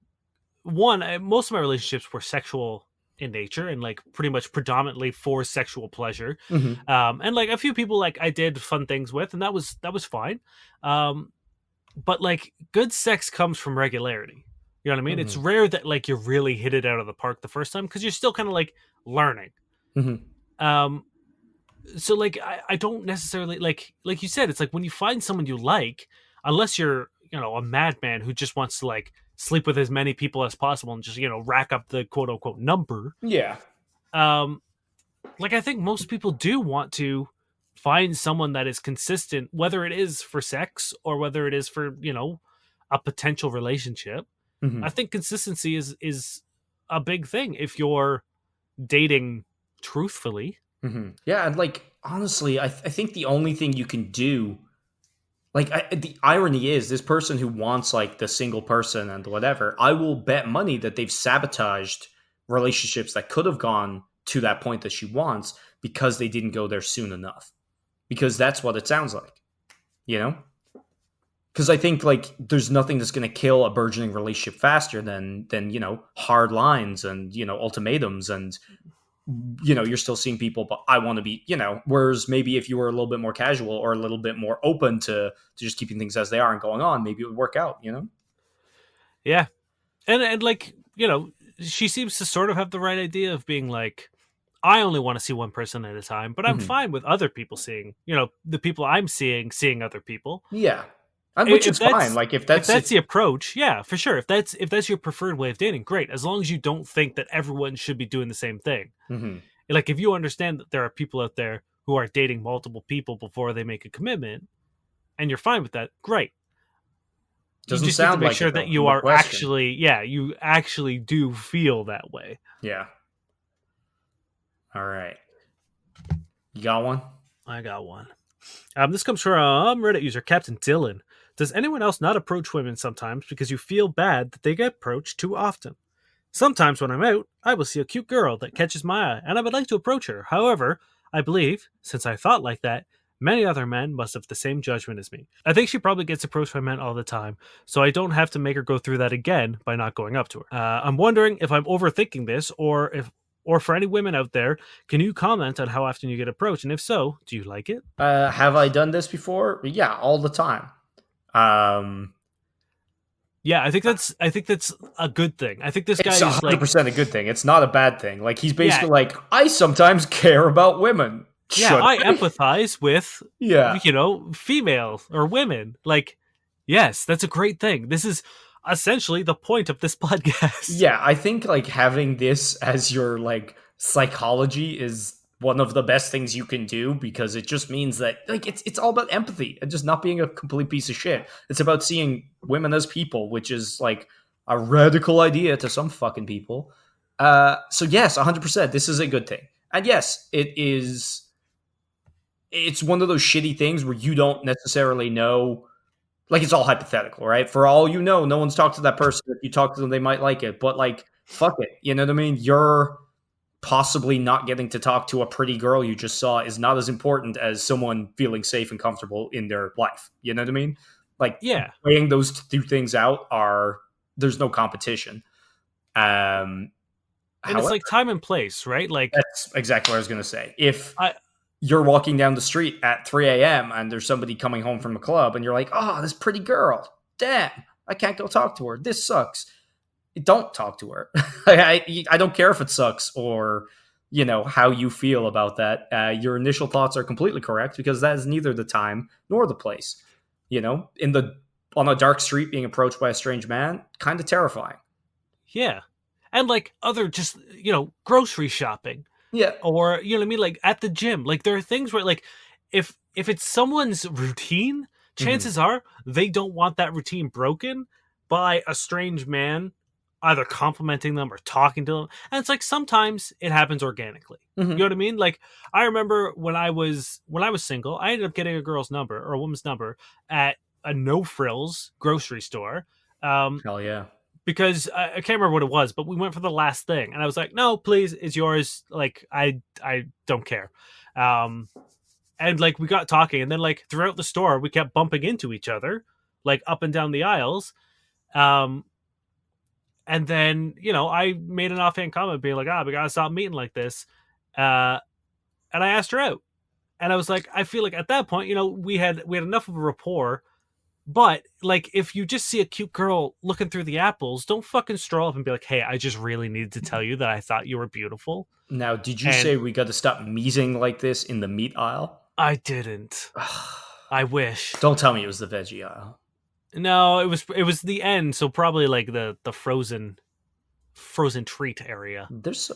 most of my relationships were sexual in nature and like pretty much predominantly for sexual pleasure. And like a few people like I did fun things with, and that was fine. But like good sex comes from regularity. You know what I mean? It's rare that like you really hit it out of the park the first time, because you're still kind of like learning. So like I don't necessarily like you said, it's like when you find someone you like, unless you're a madman who just wants to like sleep with as many people as possible and just rack up the quote unquote number. Like I think most people do want to find someone that is consistent, whether it is for sex or whether it is for a potential relationship. I think consistency is a big thing if you're dating truthfully. Yeah, and like honestly, I think the only thing you can do, like the irony is, this person who wants like the single person and whatever, I will bet money that they've sabotaged relationships that could have gone to that point that she wants because they didn't go there soon enough. Because that's what it sounds like, Because I think like there's nothing that's going to kill a burgeoning relationship faster than hard lines and ultimatums and. You're still seeing people, but I want to be, whereas maybe if you were a little bit more casual or a little bit more open to just keeping things as they are and going on, maybe it would work out, Yeah. And like, she seems to sort of have the right idea of being like, I only want to see one person at a time, but I'm Mhm. fine with other people seeing, the people I'm seeing other people. Yeah, and which If is fine. that's Like if if that's that's if the approach, yeah, for sure. If that's your preferred way of dating, great. As long as you don't think that everyone should be doing the same thing. Mhm. Like if you understand that there are people out there who are dating multiple people before they make a commitment, and you're fine with that, great. You Doesn't just need to sound make like sure it that though you from the are question. actually, yeah, you actually do feel that way. Yeah. All right. You got one? I got one. This comes from Reddit user Captain Dylan. Does anyone else not approach women sometimes because you feel bad that they get approached too often? Sometimes when I'm out, I will see a cute girl that catches my eye and I would like to approach her. However, I believe, since I thought like that, many other men must have the same judgment as me. I think she probably gets approached by men all the time, so I don't have to make her go through that again by not going up to her. I'm wondering if I'm overthinking this or for any women out there, can you comment on how often you get approached? And if so, do you like it? Have I done this before? Yeah, all the time. Um, Yeah, I think that's a good thing. I think this guy it's is like, 100% a good thing. It's not a bad thing. Like he's yeah, basically like, I sometimes care about women. yeah, Should I I? empathize with, Yeah. female or women. Like, yes, that's a great thing. This is essentially the point of this podcast. Yeah, I think like having this as your like psychology is one of the best things you can do because it just means that like it's all about empathy and just not being a complete piece of shit. It's about seeing women as people, which is like a radical idea to some fucking people. So yes, 100%, this is a good thing. And yes, it's one of those shitty things where you don't necessarily know, like it's all hypothetical, right? For all you know, no one's talked to that person. If you talk to them, they might like it. But like, fuck it. You know what I mean? You're possibly not getting to talk to a pretty girl you just saw is not as important as someone feeling safe and comfortable in their life. You know what I mean? Like Yeah, weighing those two things out are there's no competition. Um, and it's However, like time and place, right? Like, that's exactly what I was going to say. If I you're walking down the street at 3 a.m. and there's somebody coming home from a club and you're like, oh, this pretty girl. Damn, I can't go talk to her. This sucks. Don't talk to her. I don't care if it sucks or, how you feel about that. Your initial thoughts are completely correct because that is neither the time nor the place. On a dark street being approached by a strange man, kind of terrifying. yeah, and like other just grocery shopping, Yeah. or you know what I mean, like at the gym. Like there are things where like if it's someone's routine, Mhm. chances are they don't want that routine broken by a strange man either complimenting them or talking to them. And it's like sometimes it happens organically. You know Mhm. what I mean? Like I remember when I was single, I ended up getting a girl's number or a woman's number at a no frills grocery store. Um, Hell yeah. because I can't remember what it was, but we went for the last thing, and I was like, "No, please, it's yours." Like, I don't care. Um, and like we got talking, and then like throughout the store, we kept bumping into each other, like up and down the aisles. Um, and then I made an offhand comment, being like, "Ah, we gotta stop meeting like this." Uh, and I asked her out, and I was like, I feel like at that point, we had enough of a rapport. But like, if you just see a cute girl looking through the apples, don't fucking stroll up and be like, "Hey, I just really needed to tell you that I thought you were beautiful." Now, did you And say we got to stop meeting like this in the meat aisle? I didn't. I wish. Don't tell me it was the veggie aisle. No, it was the end, so probably like the frozen treat area. There's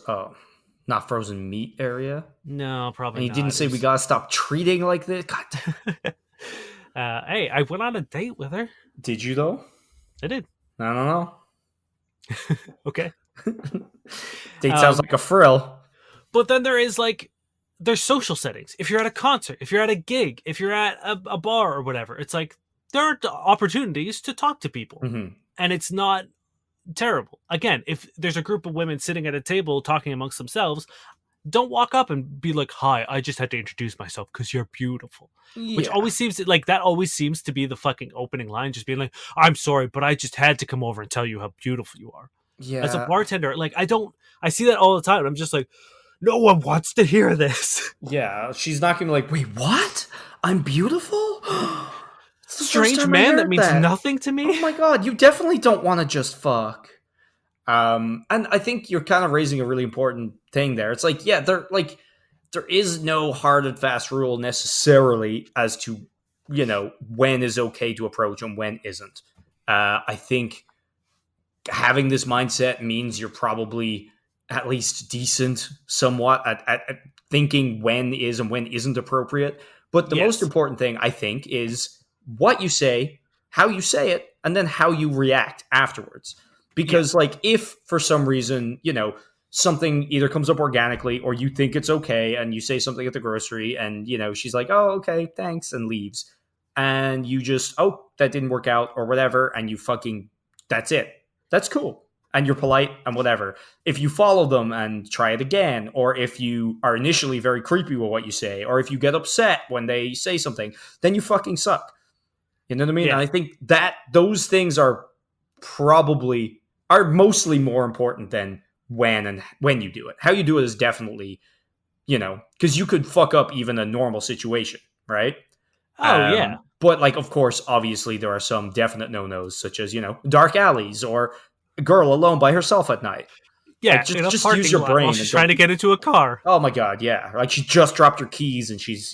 not frozen meat area. No, And probably you didn't not. It say we was. gotta stop treating like this. God, Hey, I went on a date with her. did you though? I did. I don't know. Okay. Date sounds Um, like a frill. but then there's social settings. If you're at a concert, if you're at a gig, if you're at a bar or whatever, it's like there are opportunities to talk to people, Hmm. and it's not terrible. Again, if there's a group of women sitting at a table talking amongst themselves, don't walk up and be like, "Hi, I just had to introduce myself because you're beautiful." Which Yeah, always seems like that always seems to be the fucking opening line, just being like, "I'm sorry, but I just had to come over and tell you how beautiful you are." As a yeah, bartender, like I see that all the time. I'm just like, no one wants to hear this. yeah. She's not gonna be like, wait, what? I'm beautiful. It's the first Strange time I man that heard means that. nothing to Oh me. my god, you definitely don't want to just fuck. And I think you're kind of raising a really important thing there. It's like, yeah, there is no hard and fast rule necessarily as to, when is okay to approach and when isn't. I think having this mindset means you're probably at least decent somewhat at thinking when is and when isn't appropriate. But the most Yes. important thing, I think, is what you say, how you say it, and then how you react afterwards. Yeah. Because, like, if for some reason, something either comes up organically or you think it's okay and you say something at the grocery and, she's like, oh, okay, thanks, and leaves. And you just, oh, that didn't work out or whatever. And you fucking, that's it. That's cool. And you're polite and whatever. If you follow them and try it again, or if you are initially very creepy with what you say, or if you get upset when they say something, then you fucking suck. You know what I mean? Yeah. And I think that those things are mostly more important than when you do it. How you do it is definitely, because you could fuck up even a normal situation, right? Oh yeah. But like, of course, obviously there are some definite no-nos, such as, dark alleys or a girl alone by herself at night. Yeah, Like, in a just parking use your lot brain. while she's trying to get into a car. Oh my God, yeah. Like she just dropped her keys and she's,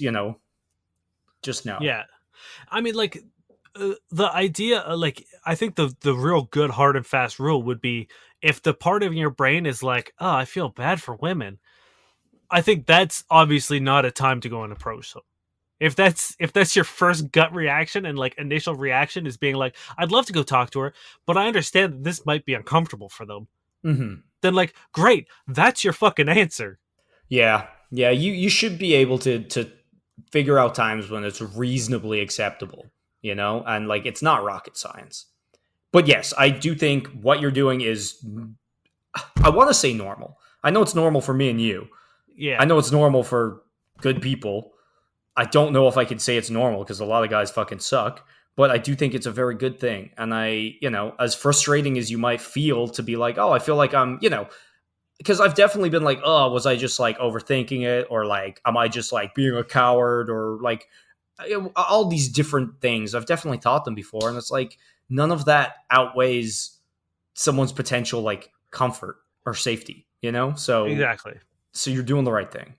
just no. Yeah. I mean, like, the idea, like, I think the real good hard and fast rule would be if the part of your brain is like, oh, I feel bad for women. I think that's obviously not a time to go and approach them. If that's your first gut reaction and like initial reaction is being like, I'd love to go talk to her, but I understand that this might be uncomfortable for them. Mm-hmm. Then like, great, that's your fucking answer. Yeah, yeah. You should be able to figure out times when it's reasonably acceptable, and like it's not rocket science. But yes, I do think what you're doing is, I want to say normal. I know it's normal for me and you. Yeah. I know it's normal for good people. I don't know if I could say it's normal because a lot of guys fucking suck, but I do think it's a very good thing. And as frustrating as you might feel to be like, oh, I feel like I'm, because I've definitely been like, oh, was I just like overthinking it? Or like, am I just like being a coward? Or like all these different things. I've definitely thought them before. And it's like, none of that outweighs someone's potential like comfort or safety, Exactly. So you're doing the right thing.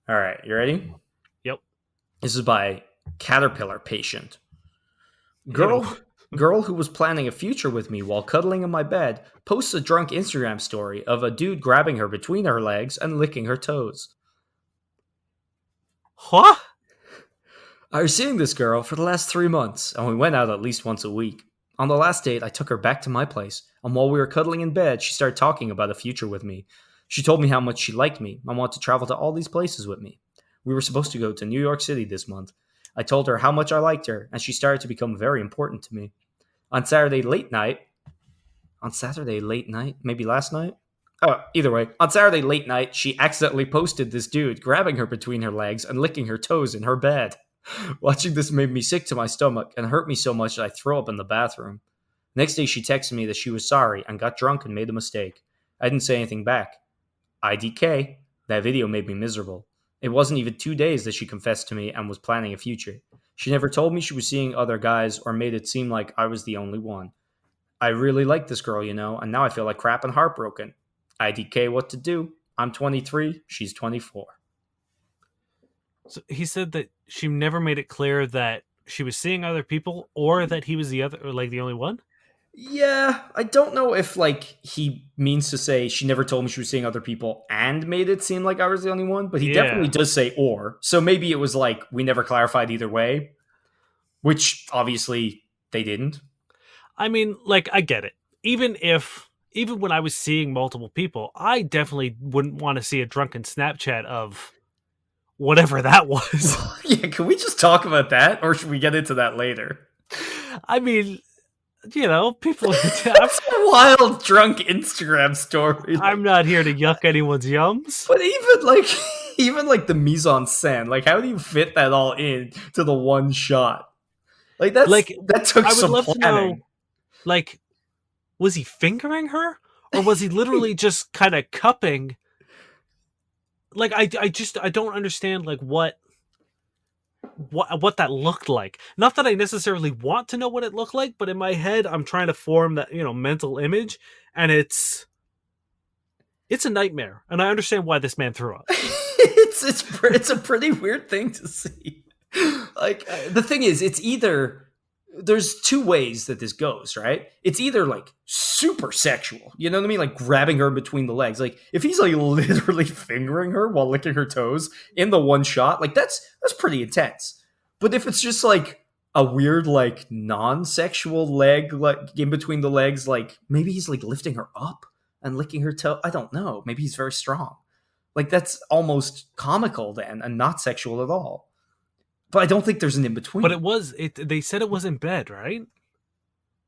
All right, you ready? Yep. This is by Caterpillar Patient. Ew. Girl who was planning a future with me while cuddling in my bed posts a drunk Instagram story of a dude grabbing her between her legs and licking her toes. What? I was seeing this girl for the last 3 months, and we went out at least once a week. On the last date, I took her back to my place, and while we were cuddling in bed, she started talking about a future with me. She told me how much she liked me and wanted to travel to all these places with me. We were supposed to go to New York City this month. I told her how much I liked her, and she started to become very important to me. On Saturday late night, maybe last night? Oh, either way, on Saturday late night, she accidentally posted this dude grabbing her between her legs and licking her toes in her bed. Watching this made me sick to my stomach and hurt me so much that I threw up in the bathroom. Next day, she texted me that she was sorry and got drunk and made a mistake. I didn't say anything back. IDK, that video made me miserable. It wasn't even 2 days that she confessed to me and was planning a future. She never told me she was seeing other guys or made it seem like I was the only one. I really like this girl, and now I feel like crap and heartbroken. IDK, what to do? I'm 23, she's 24. So he said that she never made it clear that she was seeing other people or that he was the only one. Yeah, I don't know if like he means to say she never told me she was seeing other people and made it seem like I was the only one, but he definitely does say or. So maybe it was like we never clarified either way, which obviously they didn't. I mean, like, I get it. Even when I was seeing multiple people, I definitely wouldn't want to see a drunken Snapchat of whatever that was. Yeah, can we just talk about that, or should we get into that later? I mean, people. That's a wild drunk Instagram story. I'm not here to yuck anyone's yums. But even like the mise en scène, like how do you fit that all in to the one shot? Like that took some planning. To know, like, was he fingering her, or was he literally just kind of cupping? Like, I don't understand like what what that looked like. Not that I necessarily want to know what it looked like, but in my head, I'm trying to form that mental image, and it's a nightmare. And I understand why this man threw up. It's a pretty weird thing to see. Like the thing is, it's either there's two ways that this goes, right? It's either like super sexual, you know what I mean? Like grabbing her between the legs. Like if he's like literally fingering her while licking her toes in the one shot, like that's pretty intense. But if it's just like a weird like non-sexual leg like in between the legs, like maybe he's like lifting her up and licking her toe. I don't know. Maybe he's very strong. Like that's almost comical then and not sexual at all. But I don't think there's an in between. But they said it was in bed, right?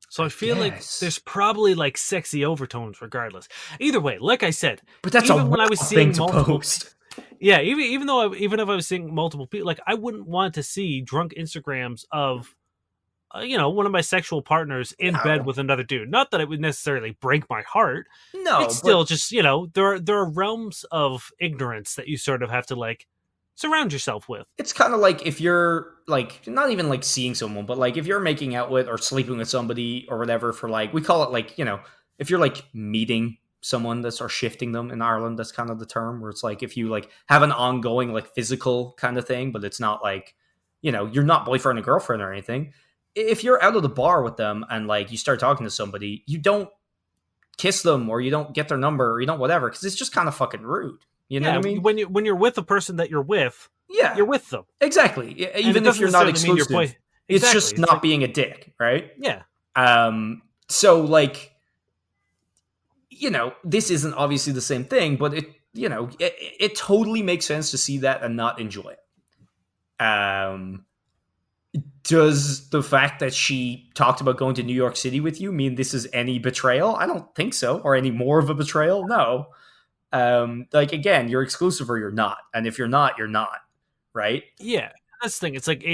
So I feel like guess. there's probably like sexy overtones regardless. Either way, like I said, But that's even a when I was wild seeing thing to multiple post. Yeah, even if I was seeing multiple people, like I wouldn't want to see drunk Instagrams of one of my sexual partners in No. bed with another dude. Not that it would necessarily break my heart. No, It's still just, there are realms of ignorance that you sort of have to like surround yourself with. it's kind of like if you're like not even like seeing someone, but like if you're making out with or sleeping with somebody or whatever for like we call it like if you're like meeting someone that's or shifting them in Ireland, that's kind of the term where it's like if you like have an ongoing like physical kind of thing, but it's not like you're not boyfriend and girlfriend or anything. If you're out of the bar with them and like you start talking to somebody, you don't kiss them or you don't get their number or you don't whatever because it's just kind of fucking rude. You know what I mean? When you're with a person that you're with, Yeah, you're with them. exactly. Even if you're not exclusive, it's just not like, being a dick, right? Yeah. So like, this isn't obviously the same thing, but it totally makes sense to see that and not enjoy it. Does the fact that she talked about going to New York City with you mean this is any betrayal? I don't think so. Or any more of a betrayal? No. Like again, you're exclusive or you're not. And if you're not, you're not. Right? Yeah. That's the thing. It's like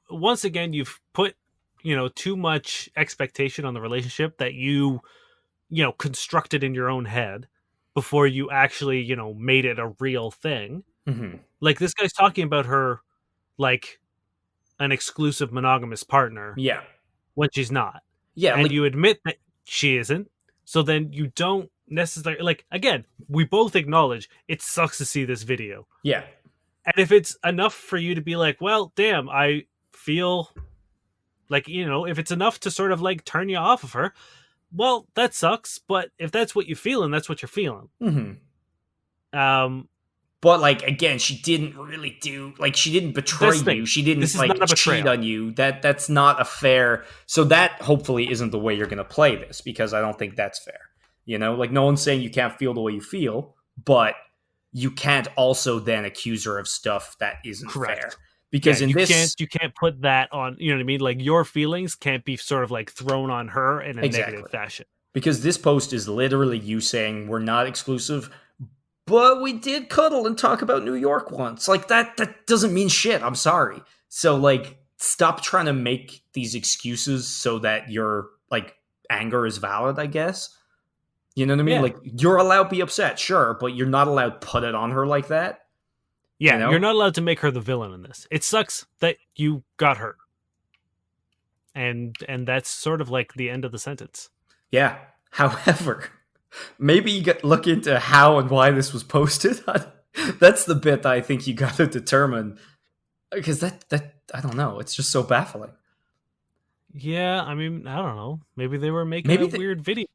once again you've put, too much expectation on the relationship that you constructed in your own head before you actually, made it a real thing. Mm-hmm. Like this guy's talking about her like an exclusive monogamous partner. Yeah. When she's not. Yeah. And like, you admit that she isn't. So then you don't necessarily like again, we both acknowledge it sucks to see this video. Yeah. And if it's enough for you to be like, well, damn, I feel like, if it's enough to sort of like turn you off of her, well, that sucks. But if that's what you're feeling, that's what you're feeling. Mm-hmm. But like again, she didn't really she didn't betray you. She didn't like cheat on you. That's not a fair. So that hopefully isn't the way you're going to play this because I don't think that's fair. Like no one's saying you can't feel the way you feel, but you can't also then accuse her of stuff that isn't fair. Because you can't put that on. You know what I mean? Like your feelings can't be sort of like thrown on her in a negative fashion. Because this post is literally you saying we're not exclusive. But we did cuddle and talk about New York once. Like, that doesn't mean shit. I'm sorry. So, like, stop trying to make these excuses so that your, like, anger is valid, I guess. You know what I mean? Yeah. Like, you're allowed to be upset, sure, but you're not allowed to put it on her like that. Yeah, you're not allowed to make her the villain in this. It sucks that you got hurt. And that's sort of like the end of the sentence. Yeah. However... maybe you look into how and why this was posted. That's the bit that I think you got to determine. Because that I don't know. It's just so baffling. Yeah, I mean, I don't know. Maybe they were making a weird video.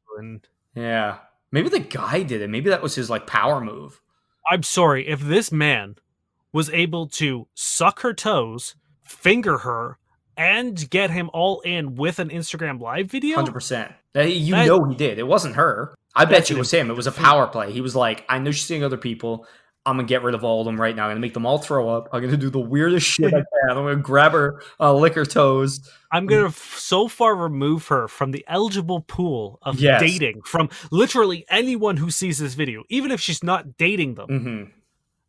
Yeah. Maybe the guy did it. Maybe that was his, like, power move. I'm sorry. If this man was able to suck her toes, finger her, and get him all in with an Instagram live video? 100%. You know he did. It wasn't her. I bet you it was him. It was a power play. He was like, I know she's seeing other people. I'm going to get rid of all of them right now. I'm going to make them all throw up. I'm going to do the weirdest shit I can. I'm going to grab her, lick her toes. I'm going to so far remove her from the eligible pool of dating from literally anyone who sees this video. Even if she's not dating them. Mm-hmm.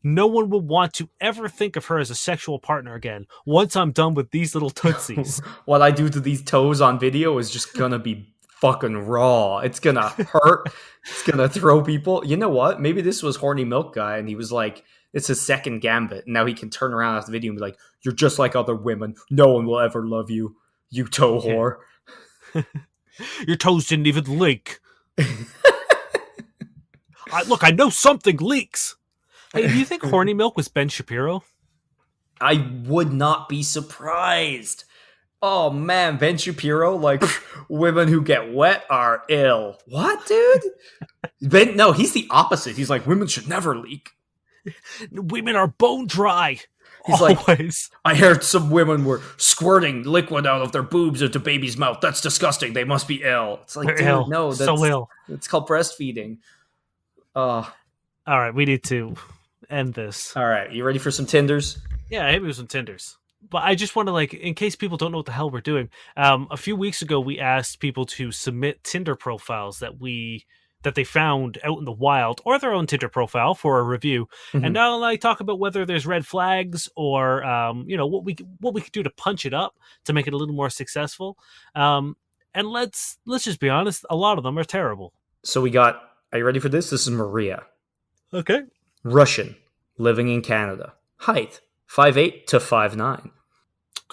No one will want to ever think of her as a sexual partner again once I'm done with these little tootsies. What I do to these toes on video is just going to be fucking raw. It's gonna hurt. It's gonna throw people. You know what? Maybe this was Horny Milk Guy and he was like, It's his second gambit. And now he can turn around after the video and be like, "You're just like other women. No one will ever love you, you toe whore." Your toes didn't even leak. Look, I know something leaks. Hey, do you think Horny Milk was Ben Shapiro? I would not be surprised. Oh man, Ben Shapiro, like, women who get wet are ill. What, dude? No, he's the opposite. He's like, women should never leak. Women are bone dry. He's always. Like, I heard some women were squirting liquid out of their boobs into baby's mouth. That's disgusting. They must be ill. It's like, dude, ill. No, that's so ill. It's called breastfeeding. All right, we need to end this. All right, you ready for some Tinders? Yeah, hit me with some Tinders. But I just want to, like, in case people don't know what the hell we're doing, a few weeks ago we asked people to submit Tinder profiles that they found out in the wild, or their own Tinder profile for a review. Mm-hmm. And now I talk about whether there's red flags or what we could do to punch it up to make it a little more successful. And let's just be honest, a lot of them are terrible. So we got. Are you ready for this? This is Maria. Okay. Russian, living in Canada. Height 5'8" to 5'9".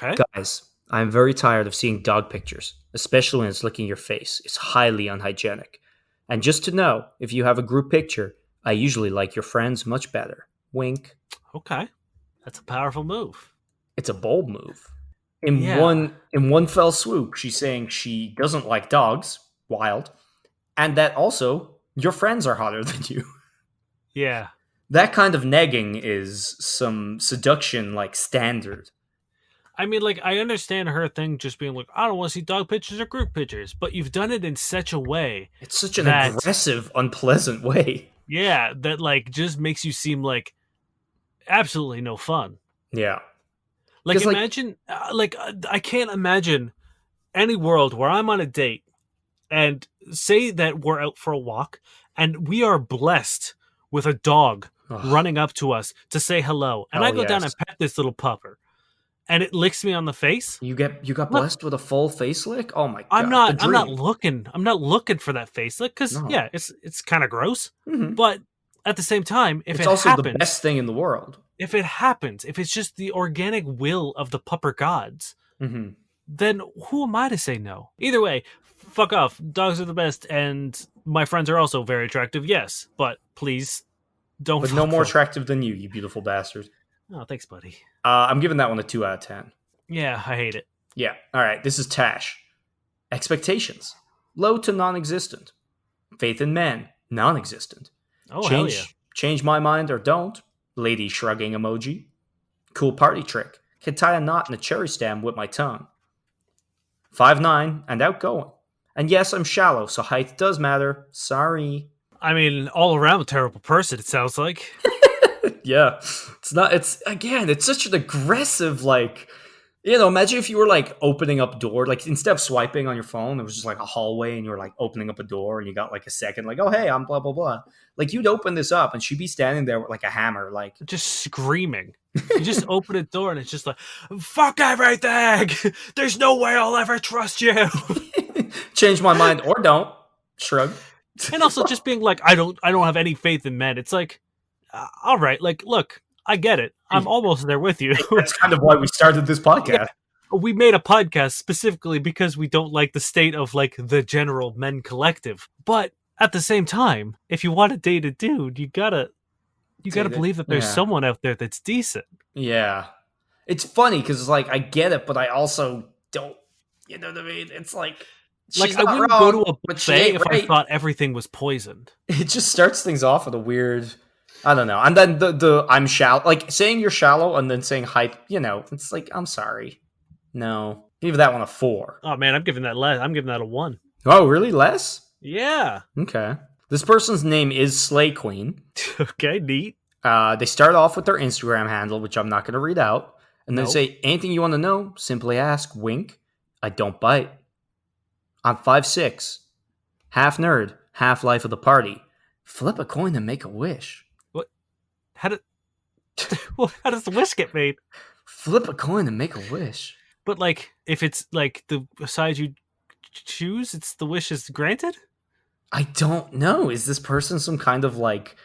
Okay. Guys, I'm very tired of seeing dog pictures, especially when it's licking your face. It's highly unhygienic. And just to know, if you have a group picture, I usually like your friends much better. Wink. Okay. That's a powerful move. It's a bold move. In one fell swoop, she's saying she doesn't like dogs, wild, and that also your friends are hotter than you. Yeah. That kind of negging is some seduction, like, standard. I mean, like, I understand her thing just being like, I don't want to see dog pictures or group pictures, but you've done it in such a way. It's such an aggressive, unpleasant way. Yeah, that, like, just makes you seem like absolutely no fun. Yeah. Like, imagine, I can't imagine any world where I'm on a date and say that we're out for a walk and we are blessed with a dog running up to us to say hello. And I go down and pet this little pupper. And it licks me on the face. You got blessed with a full face lick? Oh my god. I'm not looking for that face lick because it's kind of gross. Mm-hmm. But at the same time, if it's it also happens, the best thing in the world. If it happens, if it's just the organic will of the pupper gods, mm-hmm. then who am I to say no? Either way, fuck off. Dogs are the best, and my friends are also very attractive. Yes, but please don't. But no more attractive than you beautiful bastard. Oh, thanks, buddy. I'm giving that one a 2 out of 10. Yeah, I hate it. Yeah. All right. This is Tash. Expectations. Low to non-existent. Faith in men. Non-existent. Oh, hell yeah. Change my mind or don't. Lady shrugging emoji. Cool party trick. Can tie a knot in a cherry stem with my tongue. 5'9" and outgoing. And yes, I'm shallow, so height does matter. Sorry. I mean, all around a terrible person, it sounds like. Yeah. It's such an aggressive, like, imagine if you were, like, opening up door, like, instead of swiping on your phone, it was just like a hallway and you were, like, opening up a door and you got, like, a second, like, oh, hey, I'm blah, blah, blah. Like, you'd open this up and she'd be standing there with, like, a hammer, like, just screaming. You just open a door and it's just like, fuck everything. There's no way I'll ever trust you. Change my mind or don't. Shrug. And also just being like, I don't have any faith in men. It's like, all right, like, look, I get it. I'm almost there with you. That's kind of why we started this podcast. Yeah. We made a podcast specifically because we don't like the state of, like, the general men collective. But at the same time, if you want to date a dude, you gotta believe that there's someone out there that's decent. Yeah. It's funny because it's like, I get it, but I also don't, you know what I mean? It's like I wouldn't go to a buffet if I thought everything was poisoned. It just starts things off with a weird, I don't know. And then the I'm shallow, like, saying you're shallow and then saying height, it's like, I'm sorry. No. Give that one a 4. Oh man, I'm giving that less. I'm giving that a 1. Oh, really? Less? Yeah. Okay. This person's name is Slay Queen. Okay, neat. They start off with their Instagram handle, which I'm not going to read out. And then say, anything you want to know, simply ask. Wink. I don't bite. I'm 5'6". Half nerd, half life of the party. Flip a coin and make a wish. What? How does the wish get made? Flip a coin and make a wish. But, like, if it's, like, the side you choose, it's the wish is granted? I don't know. Is this person some kind of, like,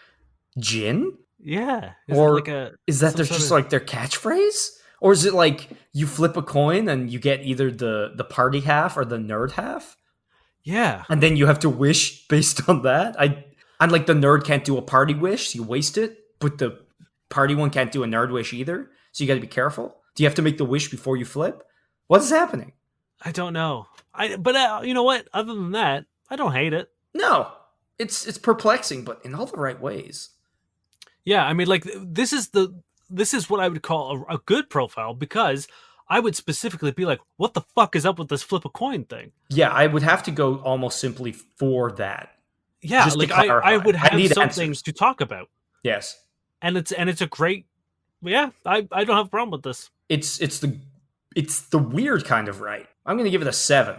djinn? Yeah. Is it like Or a is that some there's sort just of like their catchphrase? Or is it like you flip a coin and you get either the party half or the nerd half? yeah. And then you have to wish based on that? And like the nerd can't do a party wish, so you waste it, but the party one can't do a nerd wish either. So you gotta be careful. Do you have to make the wish before you flip? What is happening? I don't know. But you know what? Other than that, I don't hate it. No. It's perplexing, but in all the right ways. Yeah, I mean, like this is what I would call a good profile because I would specifically be like, what the fuck is up with this flip a coin thing? Yeah, I would have to go almost simply for that. Yeah, Just to like I clarify. would I have need something answers. to talk about, Yes. and it's a great. Yeah, I don't have a problem with this. It's the weird kind of right. I'm gonna give it a 7.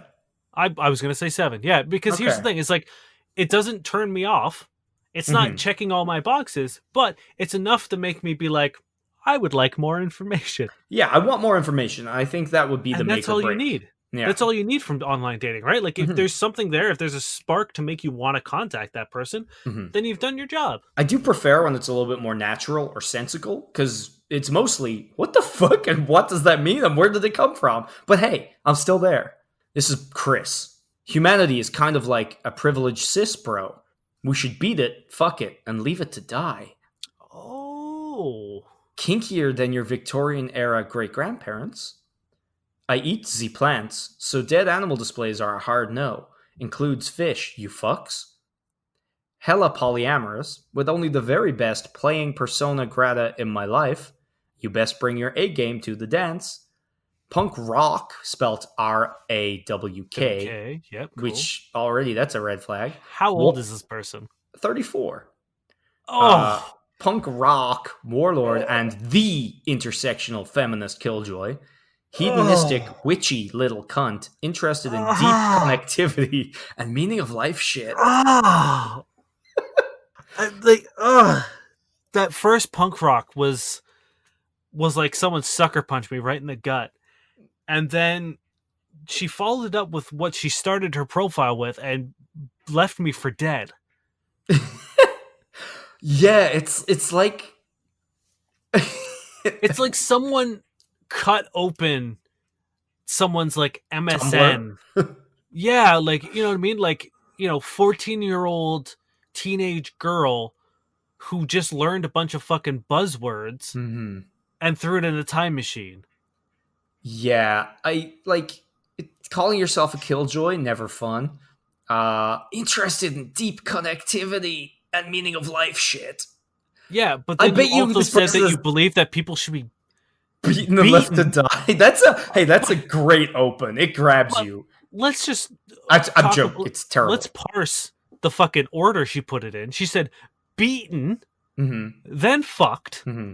I was gonna say 7. Yeah, because here's the Okay. thing: it's like it doesn't turn me off. It's not Mhm. checking all my boxes, but it's enough to make me be like, I would like more information. Yeah, I want more information. I think that would be the And that's make or all you break. need. Yeah. That's all you need from online dating, right? Like if Mhm. there's something there, if there's a spark to make you want to contact that person, Mhm. then you've done your job. I do prefer when it's a little bit more natural or sensical because it's mostly what the fuck and what does that mean and where did it come from? But hey, I'm still there. This is Chris. Humanity is kind of like a privileged cis bro. We should beat it, fuck it, and leave it to die. Oh. Kinkier than your Victorian era great grandparents. I eat the plants, so dead animal displays are a hard no. Includes fish, you fucks. Hella polyamorous, with only the very best playing persona grata in my life. You best bring your A game to the dance. Punk rock, spelt RAWK, Okay. Yep. Cool. which already that's a red flag. How old is this person? 34. Uh, Oh. Punk rock, warlord, and the intersectional feminist killjoy. Hedonistic, Oh. witchy little cunt, interested in deep Ah. connectivity and meaning of life shit. Ah. That first punk rock was like someone sucker punched me right in the gut. And then she followed it up with what she started her profile with and left me for dead. Yeah, it's like It's like someone cut open someone's like Tumblr. MSN. Yeah, like you know what I mean? Like, 14-year-old teenage girl who just learned a bunch of fucking buzzwords hmm and threw it in a time machine. Yeah, I like calling yourself a killjoy. Never fun. Interested in deep connectivity and meaning of life shit. Yeah, but I then you bet you also this said person that is you believe that people should be beaten and left to beaten. die. That's a great open. It grabs But you. let's just I'm talk joking. about It's terrible. let's parse the fucking order she put it in. She said beaten, hmm then fucked, hmm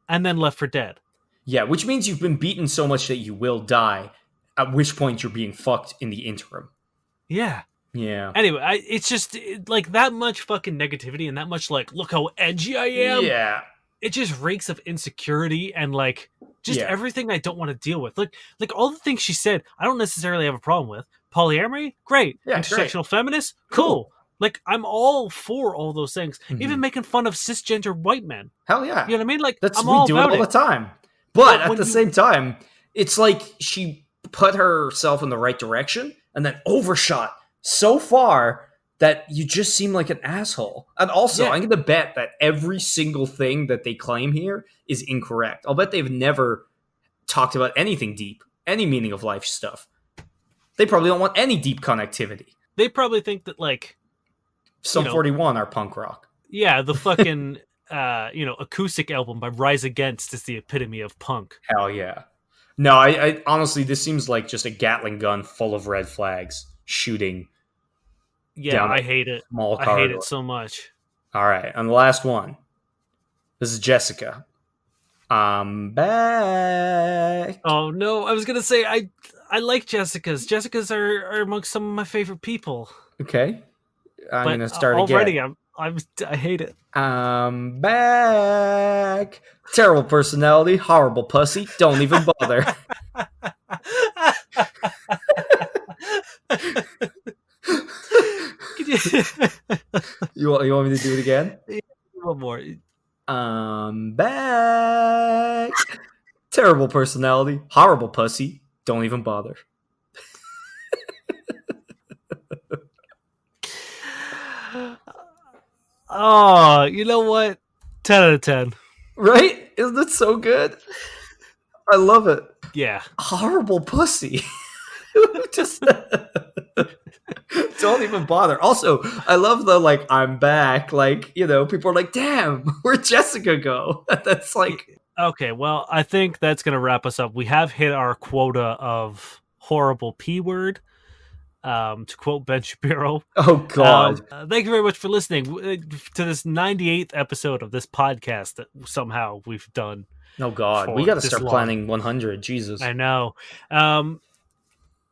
and then left for dead. Yeah, which means you've been beaten so much that you will die. At which point you're being fucked in the interim. Yeah. Yeah. Anyway, it's just like that much fucking negativity and that much like, look how edgy I am. Yeah. It just reeks of insecurity and like just Yeah. everything I don't want to deal with. Like all the things she said, I don't necessarily have a problem with. Polyamory, great. Yeah, Intersectional great. feminist, Cool. cool. Like I'm all for all those things. Mhm. Even making fun of cisgender white men. Hell yeah. You know what I mean? Like That's I'm we all do it about all it. the time. But at when the you- same time, it's like she put herself in the right direction and then overshot so far that you just seem like an asshole. And also, Yeah. I'm going to bet that every single thing that they claim here is incorrect. I'll bet they've never talked about anything deep, any meaning of life stuff. They probably don't want any deep connectivity. They probably think that like Some know, 41 are punk rock. yeah, the fucking acoustic album by Rise Against is the epitome of punk. Hell yeah. No, I honestly, this seems like just a Gatling gun full of red flags shooting. Yeah, Down I a hate it. small I hate corridor. it so much. All right, and the last one. This is Jessica. I'm back. Oh no, I was gonna say I like Jessica's. Jessica's are amongst some of my favorite people. Okay, I'm But gonna start already again. I hate it. I'm back. Terrible personality, horrible pussy. Don't even bother. You want me to do it again? One more. I'm back. Terrible personality, horrible pussy. Don't even bother. Oh, you know what? 10 out of 10. Right? Isn't it so good? I love it. Yeah. Horrible pussy. Just don't even bother. Also, I love the like I'm back. Like, you know, people are like, damn, where'd Jessica go? That's like Okay, well, I think that's going to wrap us up. We have hit our quota of horrible P word. To quote Ben Shapiro. oh god. Thank you very much for listening to this 98th episode of this podcast that somehow we've done. Oh god. We for gotta this start long. planning 100. Jesus. I know.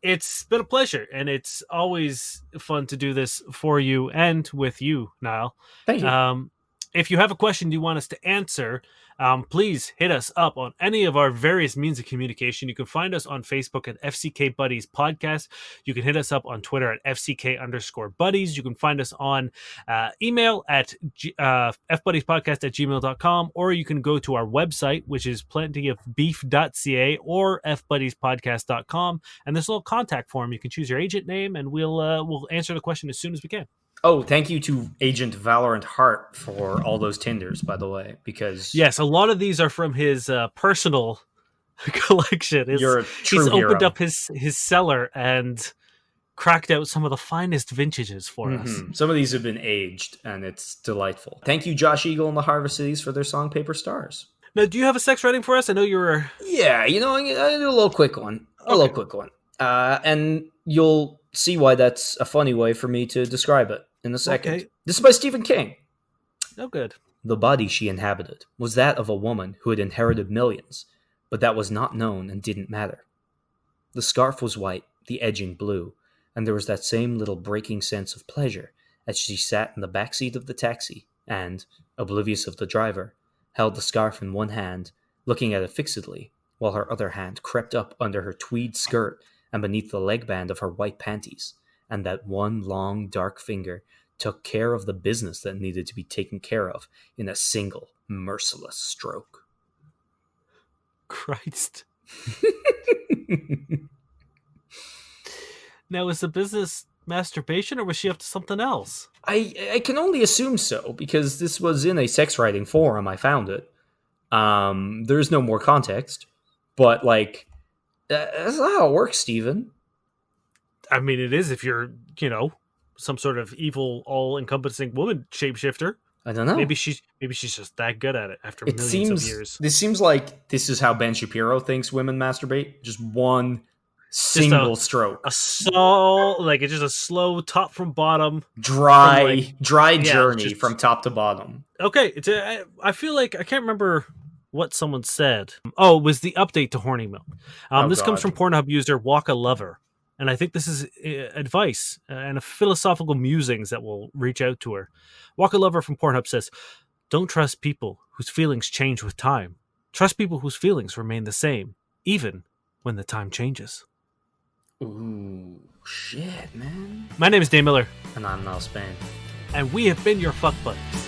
It's been a pleasure, and it's always fun to do this for you and with you, Niall. Thank you. If you have a question you want us to answer, please hit us up on any of our various means of communication. You can find us on Facebook at FCK Buddies Podcast. You can hit us up on Twitter at FCK_Buddies. You can find us on email at fbuddiespodcast@gmail.com, or you can go to our website, which is plentyofbeef.ca or fbuddiespodcast.com. And this little contact form, you can choose your agent name, and we'll answer the question as soon as we can. Oh, thank you to Agent Valorant Hart for all those Tinders, by the way, because Yes, a lot of these are from his personal collection. you're a true He's opened hero. up his cellar and cracked out some of the finest vintages for us. Mhm. Some of these have been aged, and it's delightful. Thank you, Josh Eagle and the Harvest Cities, for their song Paper Stars. Now, do you have a sex rating for us? I know you were... Yeah, you know, I do a little quick one. And you'll see why that's a funny way for me to describe it in a second. Okay. This is by Stephen King. Oh, good. The body she inhabited was that of a woman who had inherited millions, but that was not known and didn't matter. The scarf was white, the edging blue, and there was that same little breaking sense of pleasure as she sat in the back seat of the taxi and, oblivious of the driver, held the scarf in one hand, looking at it fixedly, while her other hand crept up under her tweed skirt and beneath the leg band of her white panties, and that one long, dark finger took care of the business that needed to be taken care of in a single, merciless stroke. Christ. Now, is the business masturbation, or was she up to something else? I can only assume so, because this was in a sex writing forum. I found it. There's no more context, but like, that's not how it works, Steven. I mean, it is if you're, some sort of evil, all-encompassing woman shapeshifter. I don't know. Maybe she's just that good at it after millions of years. This seems like this is how Ben Shapiro thinks women masturbate. Just one single stroke. It's just a slow top from bottom. Dry journey from top to bottom. Okay. I feel like I can't remember what someone said. Oh, it was the update to Horny Milk. This comes from Pornhub user Waka Lover. And I think this is advice and a philosophical musings that will reach out to her. Waka Lover from Pornhub says, "Don't trust people whose feelings change with time. Trust people whose feelings remain the same, even when the time changes." Ooh, shit, man. My name is Dave Miller. And I'm Niall Spain. And we have been your fuck buddies.